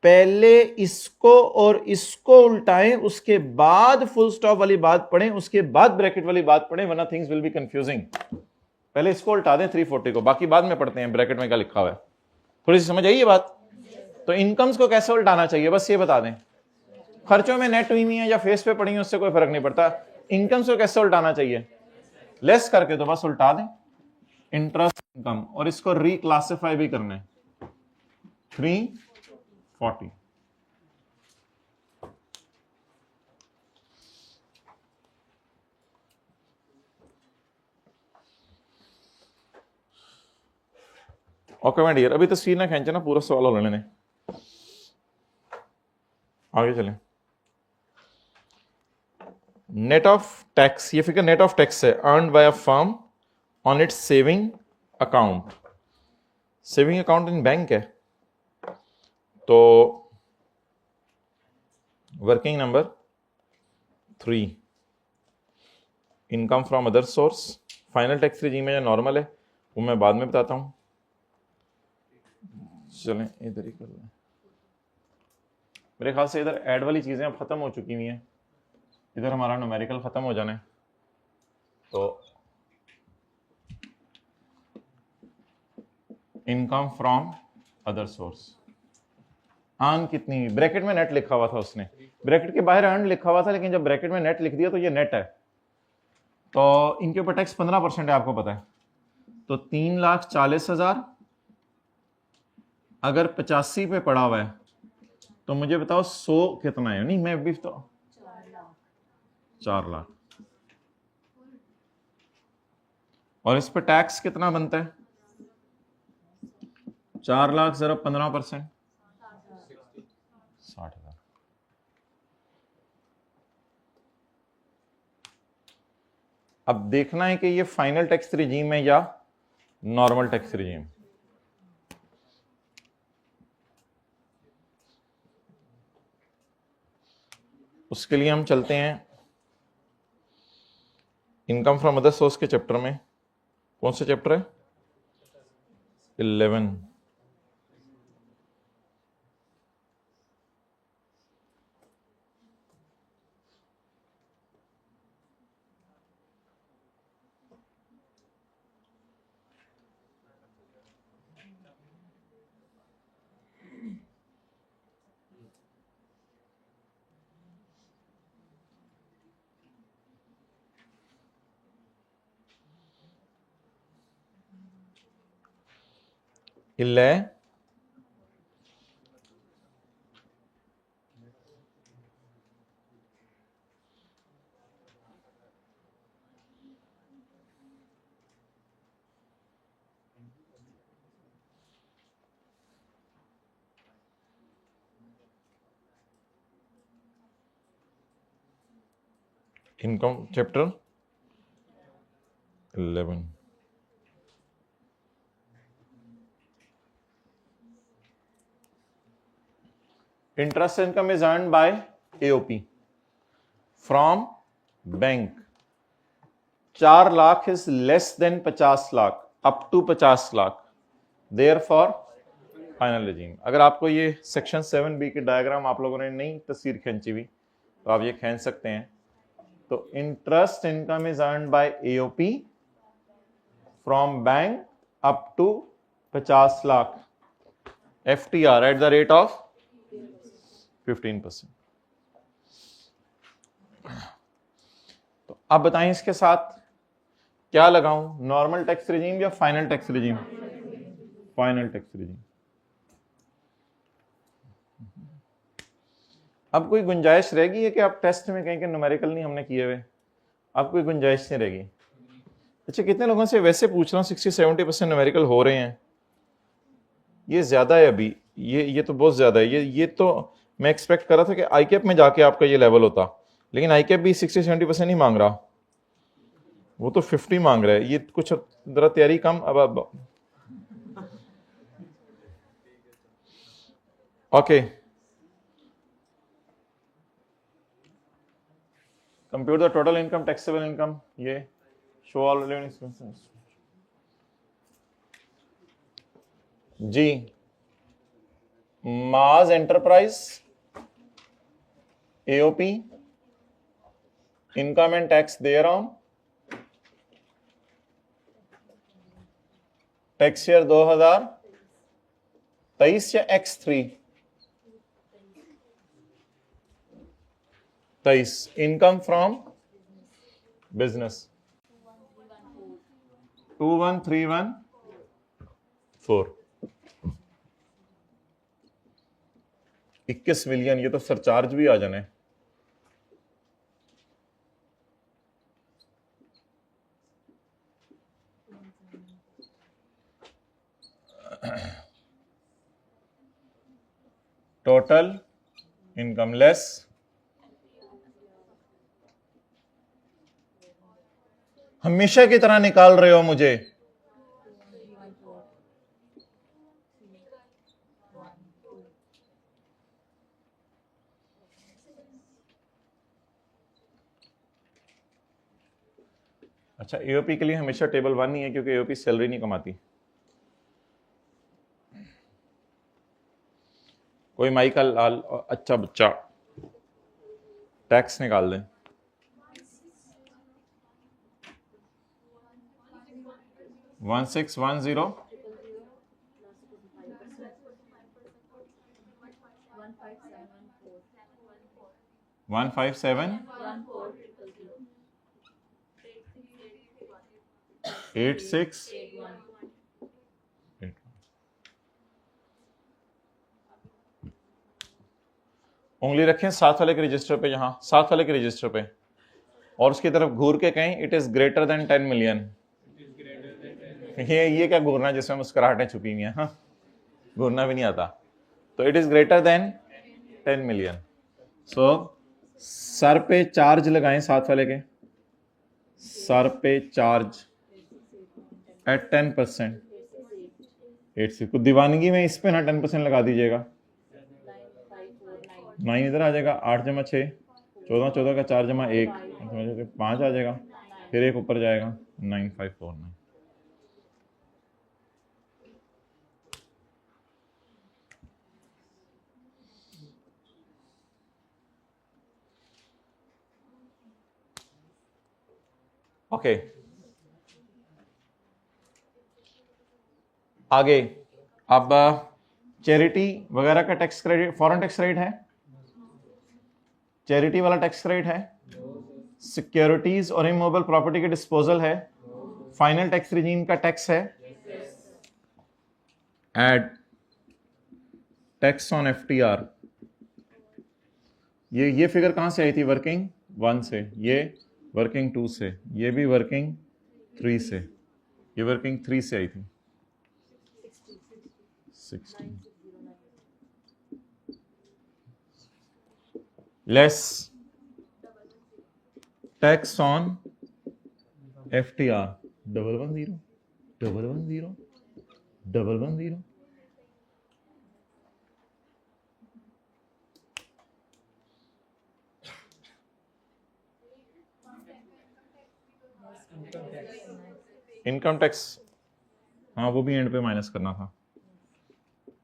पहले इसको और इसको उल्टाएं, उसके बाद फुल स्टॉप वाली बात पढ़ें, उसके बाद ब्रैकेट वाली बात पढ़ें, वरना थिंग्स विल बी कंफ्यूजिंग। पहले इसको उल्टा दें 340 को, बाकी बाद में पढ़ते हैं ब्रैकेट में क्या लिखा हुआ है। थोड़ी सी समझ आई ये बात? तो इनकम्स को कैसे उल्टाना चाहिए बस ये बता दें। खर्चों में नेट हुई है या फेस पे पड़ी है उससे कोई फर्क नहीं पड़ता। इनकम्स को कैसे उल्टाना चाहिए? लेस करके तो बस उल्टा दें, इंटरेस्ट इनकम, और इसको रिक्लासिफाई भी करना है 340। ओके माय डियर, अभी तस्वीर ना खींचे ना, पूरा सवाल हो लेने, आगे चलें। नेट ऑफ टैक्स, ये फिगर नेट ऑफ टैक्स है, earned by a firm on its saving account. Saving account in bank है, तो working number 3, income from other source. Final tax regime है या नॉर्मल है वो मैं बाद में बताता हूं। चलें इधर ही कर लें, मेरे ख्याल से इधर ऐड वाली चीजें अब खत्म हो चुकी हुई हैं, इधर हमारा न्यूमेरिकल खत्म हो जाना है। तो income from other source, earn कितनी, ब्रैकेट में नेट लिखा हुआ था उसने, ब्रैकेट के बाहर अर्न लिखा हुआ था, लेकिन जब ब्रैकेट में नेट लिख दिया तो ये नेट है। तो इनके ऊपर टैक्स 15% है, आपको पता है। तो 3,40,000 अगर 85 पे पड़ा हुआ है तो मुझे बताओ 100 कितना है? नहीं मैं भी तो 4 लाख, और इस पर टैक्स कितना बनता है? 4 लाख जरा 15%, 60,000। अब देखना है कि ये फाइनल टैक्स रिजीम है या नॉर्मल टैक्स रिजीम। उसके लिए हम चलते हैं इनकम फ्रॉम अदर सोर्स के चैप्टर में। कौन सा चैप्टर है? 11। Income chapter 11। Interest income is earned by AOP from bank. 4 lakh is less than 50 lakh up to 50 lakh, therefore final regime. अगर आपको ये सेक्शन 7B के डायग्राम आप लोगों ने नहीं तस्वीर खींची हुई तो आप ये खींच सकते हैं। तो interest income is earned by AOP from bank up to 50 lakh, FTR at the rate of 15%। तो अब बताएं इसके साथ क्या लगाऊं, नॉर्मल टैक्स रिजीम या final tax regime? Final tax regime. अब कोई गुंजाइश रहेगी है कि आप टेस्ट में कहें कि न्यूमेरिकल नहीं हमने किए हुए? अब कोई गुंजाइश नहीं रहेगी। अच्छा, कितने लोगों से वैसे पूछ रहा हूं 60-70% न्यूमेरिकल हो रहे हैं? ये ज्यादा है अभी, ये तो बहुत ज्यादा है। ये तो मैं एक्सपेक्ट कर रहा था कि आईकेप में जाके आपका ये लेवल होता, लेकिन आईकेप भी 60-70% ही मांग रहा, वो तो 50 मांग रहा है। ये कुछ जरा तैयारी कम। अब okay, compute the total income, taxable income, ये शो ऑल लिविंग एक्सपेंसेस जी। Maze enterprise, AOP, income and tax there on, tax year 2023 या X3 23, income from business 21314, 21 million. ये तो सरचार्ज भी आ जाने। टोटल इनकम लेस हमेशा की तरह निकाल रहे हो मुझे। अच्छा, एओपी के लिए हमेशा टेबल 1 नहीं है क्योंकि एओपी सैलरी नहीं कमाती। कोई माई का लाल अच्छा बच्चा टैक्स निकाल दे। वन 1610 157 86 उंगली रखें साथ वाले के रजिस्टर पे, यहां साथ वाले के रजिस्टर पे, और उसकी तरफ घूर के कहें it is greater than 10 million. ये क्या घूरना जिसमें मुस्कुराहटें छुपी हुई हैं? हाँ, घूरना भी नहीं आता। तो it is greater than 10 million. So sir पे चार्ज लगाएं साथ वाले के, सर पे चार्ज एट 10%। 86 को दीवानगी में इस पे ना 10% लगा दीजिएगा। 9 इधर आ जाएगा, 8 जमा 6 14, 14 का 4 जमा 1 5 आ जाएगा, फिर एक ऊपर जाएगा 9549। ओके, आगे अब चैरिटी वगैरह का tax credit, foreign tax credit है, चैरिटी वाला टैक्स क्रेडिट है, सिक्योरिटीज और इमूवेबल प्रॉपर्टी के डिस्पोजल है, फाइनल टैक्स रिजीम का टैक्स है, एड टैक्स ऑन एफटीआर। ये फिगर कहां से आई थी? वर्किंग 1 से, ये वर्किंग 2 से, ये भी वर्किंग 3 से, ये वर्किंग 3 से आई थी। 60 less tax on FTR 110 110 110। Income tax, हाँ वो भी एंड पे माइनस करना था।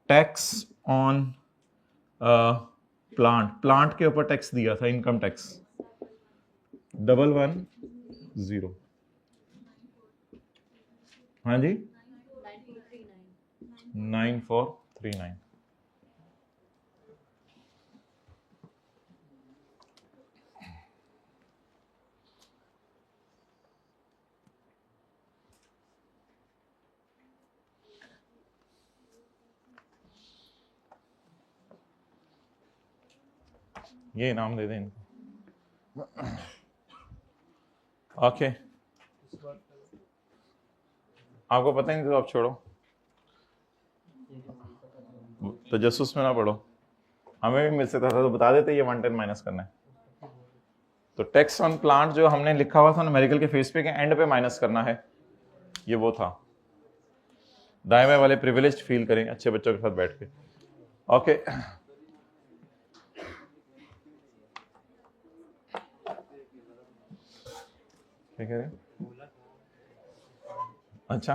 टैक्स ऑन प्लांट के ऊपर टैक्स दिया था, इनकम टैक्स 110। हाँ जी 9439। ये इनाम दे दें इनको। ओके, आपको पता ही नहीं तो आप छोड़ो। तो जसूस में ना पढ़ो, हमें भी मिल सकता था तो बता देते ये 110 माइनस करना है। तो टैक्स ऑन प्लांट जो हमने लिखा हुआ था न्यूमेरिकल के फेस पे के एंड पे माइनस करना है, ये वो था। दाएं बाएं वाले प्रिविलेज फील करें अच्छे बच्चों के साथ बैठ के। ओके क्या कह रहे हैं? अच्छा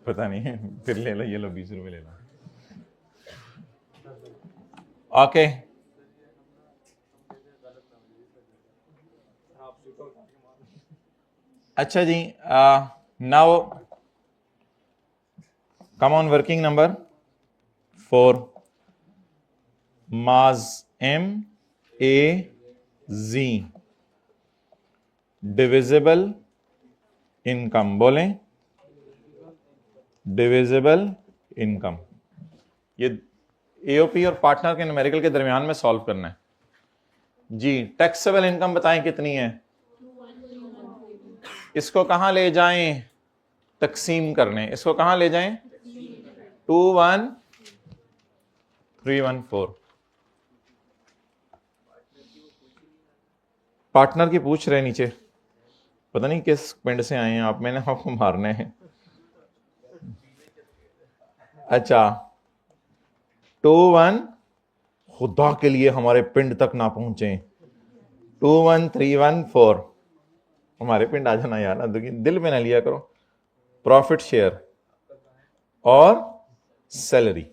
पता नहीं, फिर ले लो, ये लो 20 रुपए ले लो। ओके अच्छा जी, now come on working number 4, Maaz M A जी डिविजिबल इनकम, बोलें डिविजिबल इनकम। ये एओपी और पार्टनर के न्यूमेरिकल के दरमियान में सॉल्व करना है जी। टैक्सेबल इनकम बताएं कितनी है, इसको कहां ले जाएं, तकसीम करने, इसको कहां ले जाएं, 21314। पार्टनर की पूछ रहे नीचे, पता नहीं किस पिंड से आए हैं आप, मैंने आपको मारने हैं। अच्छा 21, खुदा के लिए हमारे पिंड तक ना पहुंचे, 21314। हमारे पिंड आ जाना यार, ना दिल में ना लिया करो। प्रॉफिट शेयर और सैलरी,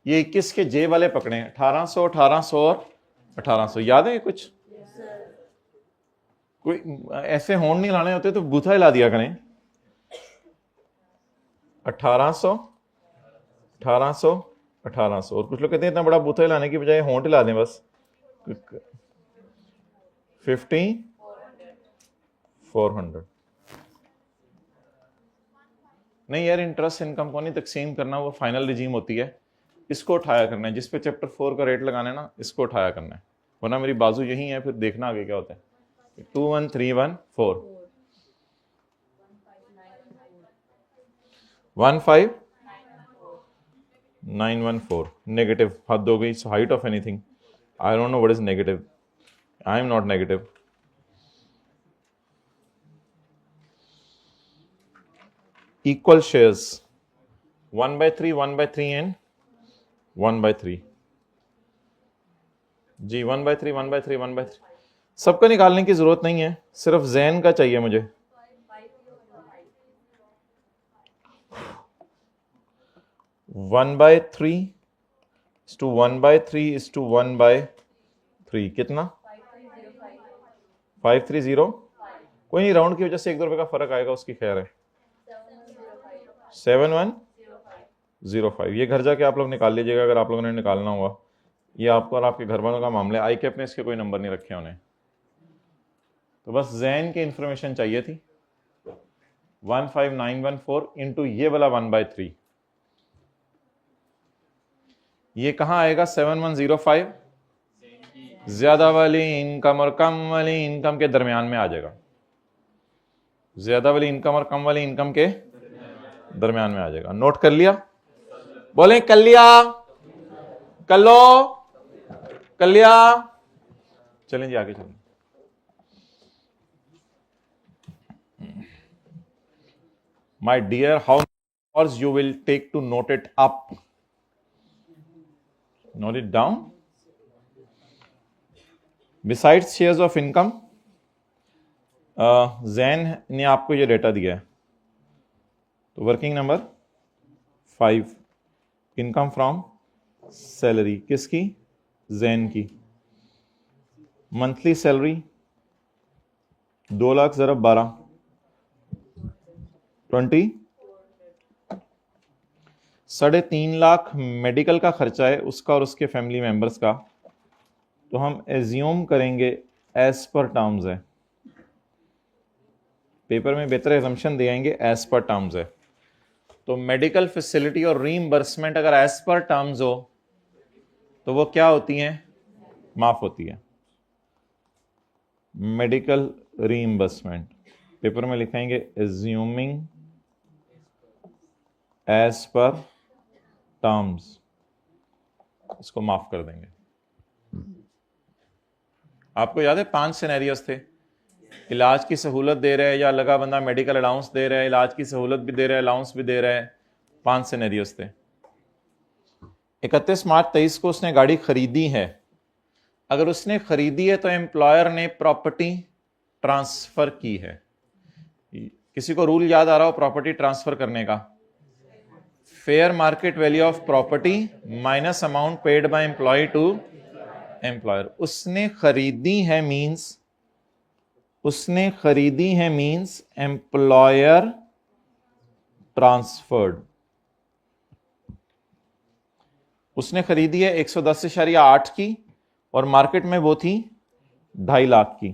ये 21 के जे वाले पकड़े, 1800 1800 और 1800, याद है कुछ? कोई ऐसे होंड नहीं लाने होते तो बूथा ही ला दिया करें। 1800 1800 1800, और कुछ लोग कहते हैं इतना बड़ा बूथा लाने की बजाय होंड ला दें बस। 5400। नहीं यार, इंटरेस्ट इनकम को नहीं तकसीम करना, वो फाइनल रिजीम होती है, इसको उठाया करना है। जिस पे चैप्टर 4 का रेट लगाना है ना, इसको उठाया करना है, वरना मेरी बाजू यही है, फिर देखना आगे क्या होता है। 21314 15914, नेगेटिव हद हो गई। Height of anything, I don't know what is negative, I am not negative. Equal shares 1/3 1/3 and 1/3 जी, 1/3 1/3 1/3। सबका निकालने की जरूरत नहीं है, सिर्फ जैन का चाहिए मुझे। 1/3 to 1/3 is to 1/3 कितना? 530। कोई नहीं, राउंड की वजह से 1-2 रुपए का फर्क आएगा, उसकी खैर है। 7105। ये घर जाके आप लोग निकाल लीजिएगा अगर आप लोगों ने निकालना होगा, ये आपको और आपके घर वालों का मामला है। आई कैप ने इसके कोई नंबर नहीं रखे उन्हें, तो बस जैन की इंफॉर्मेशन चाहिए थी। 15914 इंटू ये वाला 1/3, ये कहां आएगा? 7105, ज्यादा वाली इनकम और कम वाली इनकम के दरमियान में आ जाएगा। ज्यादा वाली इनकम और कम वाली इनकम के दरमियान में आ जाएगा। नोट कर लिया? बोले कर लिया, कर लो, कर लिया। चलें जी आगे चलें। My dear, how many hours you will take to note it up? Note it down. Besides shares of income, Jain ने आपको ये डेटा दिया है, तो working number 5, income from salary किसकी? जैन की। मंथली सैलरी 2 लाख ज़रब 12, 20, 3.5 लाख मेडिकल का खर्चा है उसका और उसके फैमिली मेंबर्स का, तो हम एज्यूम करेंगे एज पर टर्म्स है। पेपर में बेहतर एजम्पशन दे आएंगे एज पर टर्म्स है। तो मेडिकल फैसिलिटी और रीइंबर्समेंट अगर एज पर टर्म्स हो तो वो क्या होती हैं? माफ होती है। मेडिकल रीइंबर्समेंट पेपर में लिखेंगे एज्यूमिंग एज पर टर्म्स, इसको माफ कर देंगे। आपको याद है 5 सिनेरियोस थे, इलाज की सहूलत दे रहा है या लगा बंदा मेडिकल अलाउंस दे रहा है, इलाज की सहूलत भी दे रहा है, अलाउंस भी दे रहा है। 5 सिनेरियोस थे। 31 मार्च 23 को उसने गाड़ी खरीदी है। अगर उसने खरीदी है तो एम्प्लॉयर ने प्रॉपर्टी ट्रांसफर की है। किसी को रूल याद आ रहा हो प्रॉपर्टी ट्रांसफर करने का? Fair market value of property minus amount paid by employ to employer. उसने खरीदी है मींस एम्प्लॉयर ट्रांसफर्ड। उसने खरीदी है 110.8 की और मार्केट में वो थी 2.5 लाख की,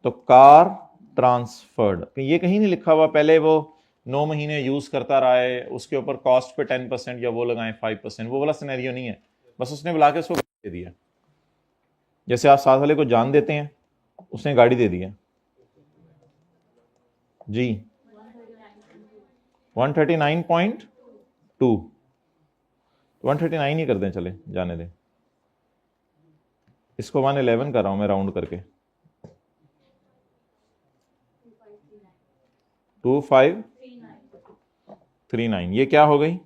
तो कार ट्रांसफर्ड। ये कहीं नहीं लिखा हुआ पहले वो 9 महीने यूज करता रहा है, उसके ऊपर कॉस्ट पे 10% या वो लगाएं 5%, वो वाला सिनेरियो नहीं है। बस उसने बुला के उसको दे दिया। जैसे आप साथ वाले को जान देते हैं, उसने गाड़ी दे दी है जी 139.2, 139 ही कर दें, चले जाने दें। इसको 111 कर रहा हूं मैं राउंड करके, 2539। ये क्या हो गई?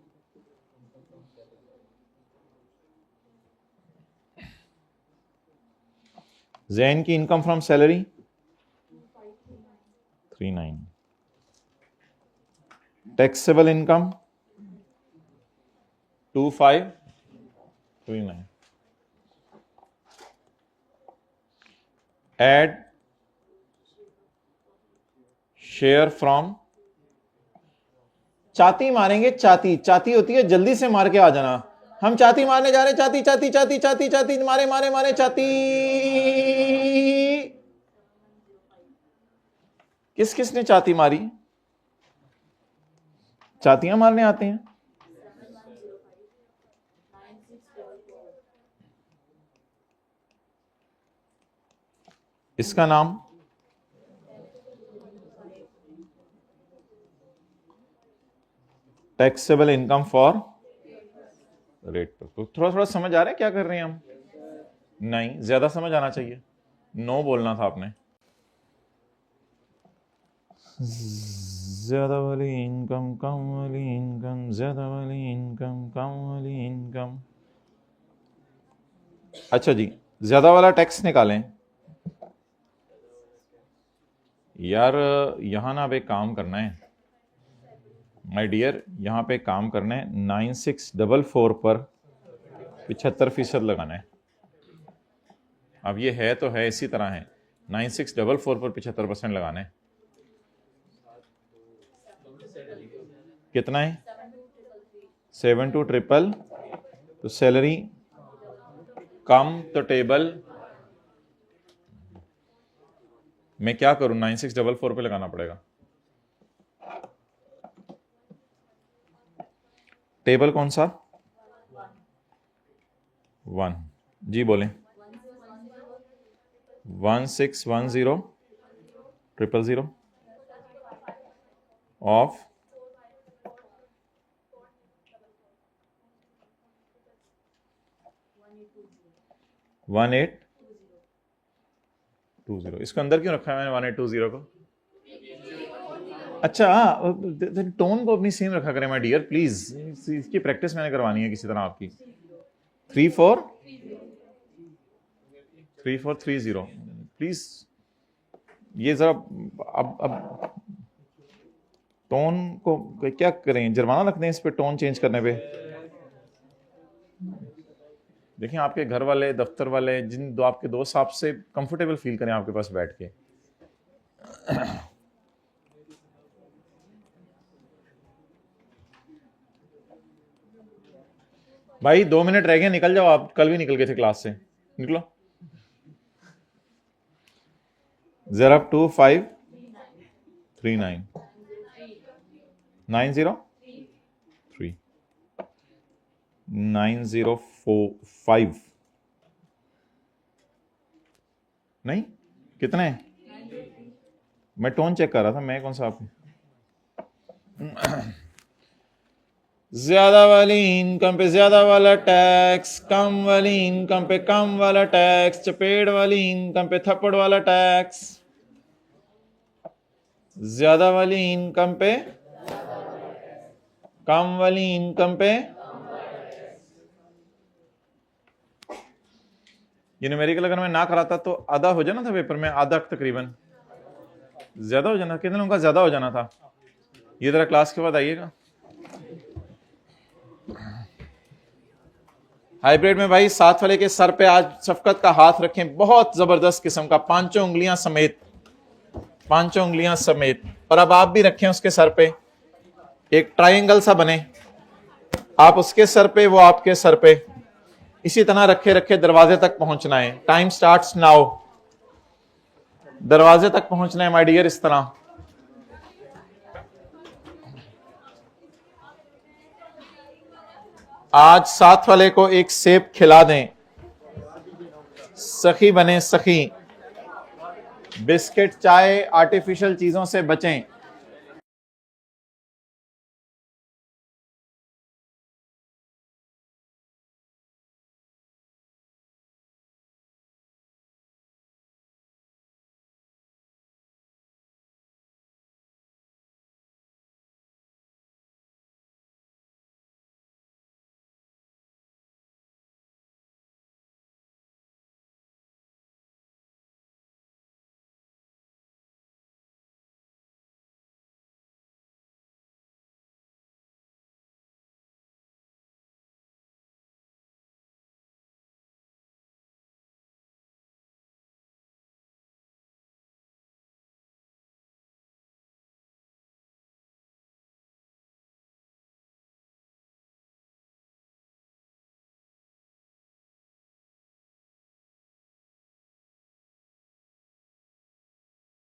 जैन की income from salary 39, taxable income 2539, add share from, चाती मारेंगे। चाती होती है जल्दी से मार के आ जाना। हम चाती मारने जा रहे हैं, चाती चाती चाती चाती चाती, मारे मारे मारे चाती। किस किस ने चाती मारी? चातियां मारने आते हैं। इसका नाम टैक्सेबल इनकम फॉर रेट। तो थोड़ा थोड़ा समझ आ रहा है क्या कर रहे हैं हम? नहीं, ज्यादा समझ आना चाहिए। नो बोलना था आपने। ज्यादा वाली इनकम, कम वाली इनकम, ज्यादा वाली इनकम, कम वाली इनकम। अच्छा जी, ज्यादा वाला टैक्स निकालें। यार यहां ना अब एक काम करना है माय डियर, यहां पे काम करना है। 9644 पर 75% लगाना है। अब ये है तो है इसी तरह है, 9644 पर 75% लगाना है। कितना है? 7233। तो सैलरी कम तो टेबल मैं क्या करूं? 9644 पे लगाना पड़ेगा। टेबल कौन सा? 1 जी बोलें। 1610 ऑफ 1820। इसको अंदर क्यों रखा है मैंने 1820 को? अच्छा टोन को अपनी सेम रखा करें माय डियर प्लीज। इसकी प्रैक्टिस मैंने करवानी है किसी तरह आपकी। 3430 प्लीज। ये जरा अब टोन को क्या करें? जुर्माना रख दें इस पे टोन चेंज करने पे? देखिए आपके घर वाले, दफ्तर वाले, जिन दो आपके दोस्त आपसे कंफर्टेबल फील करें आपके पास बैठ के। भाई 2 मिनट रह गए, निकल जाओ आप। कल भी निकल गए थे क्लास से, निकलो। जरा 2539 903 9045 नहीं, कितने? मैं टोन चेक कर रहा था, मैं कौन सा आप ज्यादा वाली इनकम पे ज्यादा वाला टैक्स, कम वाली इनकम पे कम वाला टैक्स, चपेट वाली इनकम पे थप्पड़ वाला टैक्स, ज्यादा वाली इनकम पे कम वाली इनकम पे। ये न्यूमेरिकल अगर मैं ना कराता तो आधा हो जाना था पेपर में, आधा तकरीबन ज्यादा हो जाना। कितने लोगों का ज्यादा हो जाना था? ये जरा क्लास के बाद आइएगा। हाइब्रिड में भाई साथ वाले के सर पे आज शफकत का हाथ रखें, बहुत जबरदस्त किस्म का, पांचों उंगलियां समेत, पांचों उंगलियां समेत। और अब आप भी रखें उसके सर पे, एक ट्रायंगल सा बने, आप उसके सर पे, वो आपके सर पे, इसी तरह रखे रखे दरवाजे तक पहुंचना है। Time starts now. दरवाजे तक पहुंचना है माय डियर, इस तरह। आज साथ वाले को एक सेब खिला दें, सखी बने सखी। बिस्किट, चाय, आर्टिफिशियल चीजों से बचें।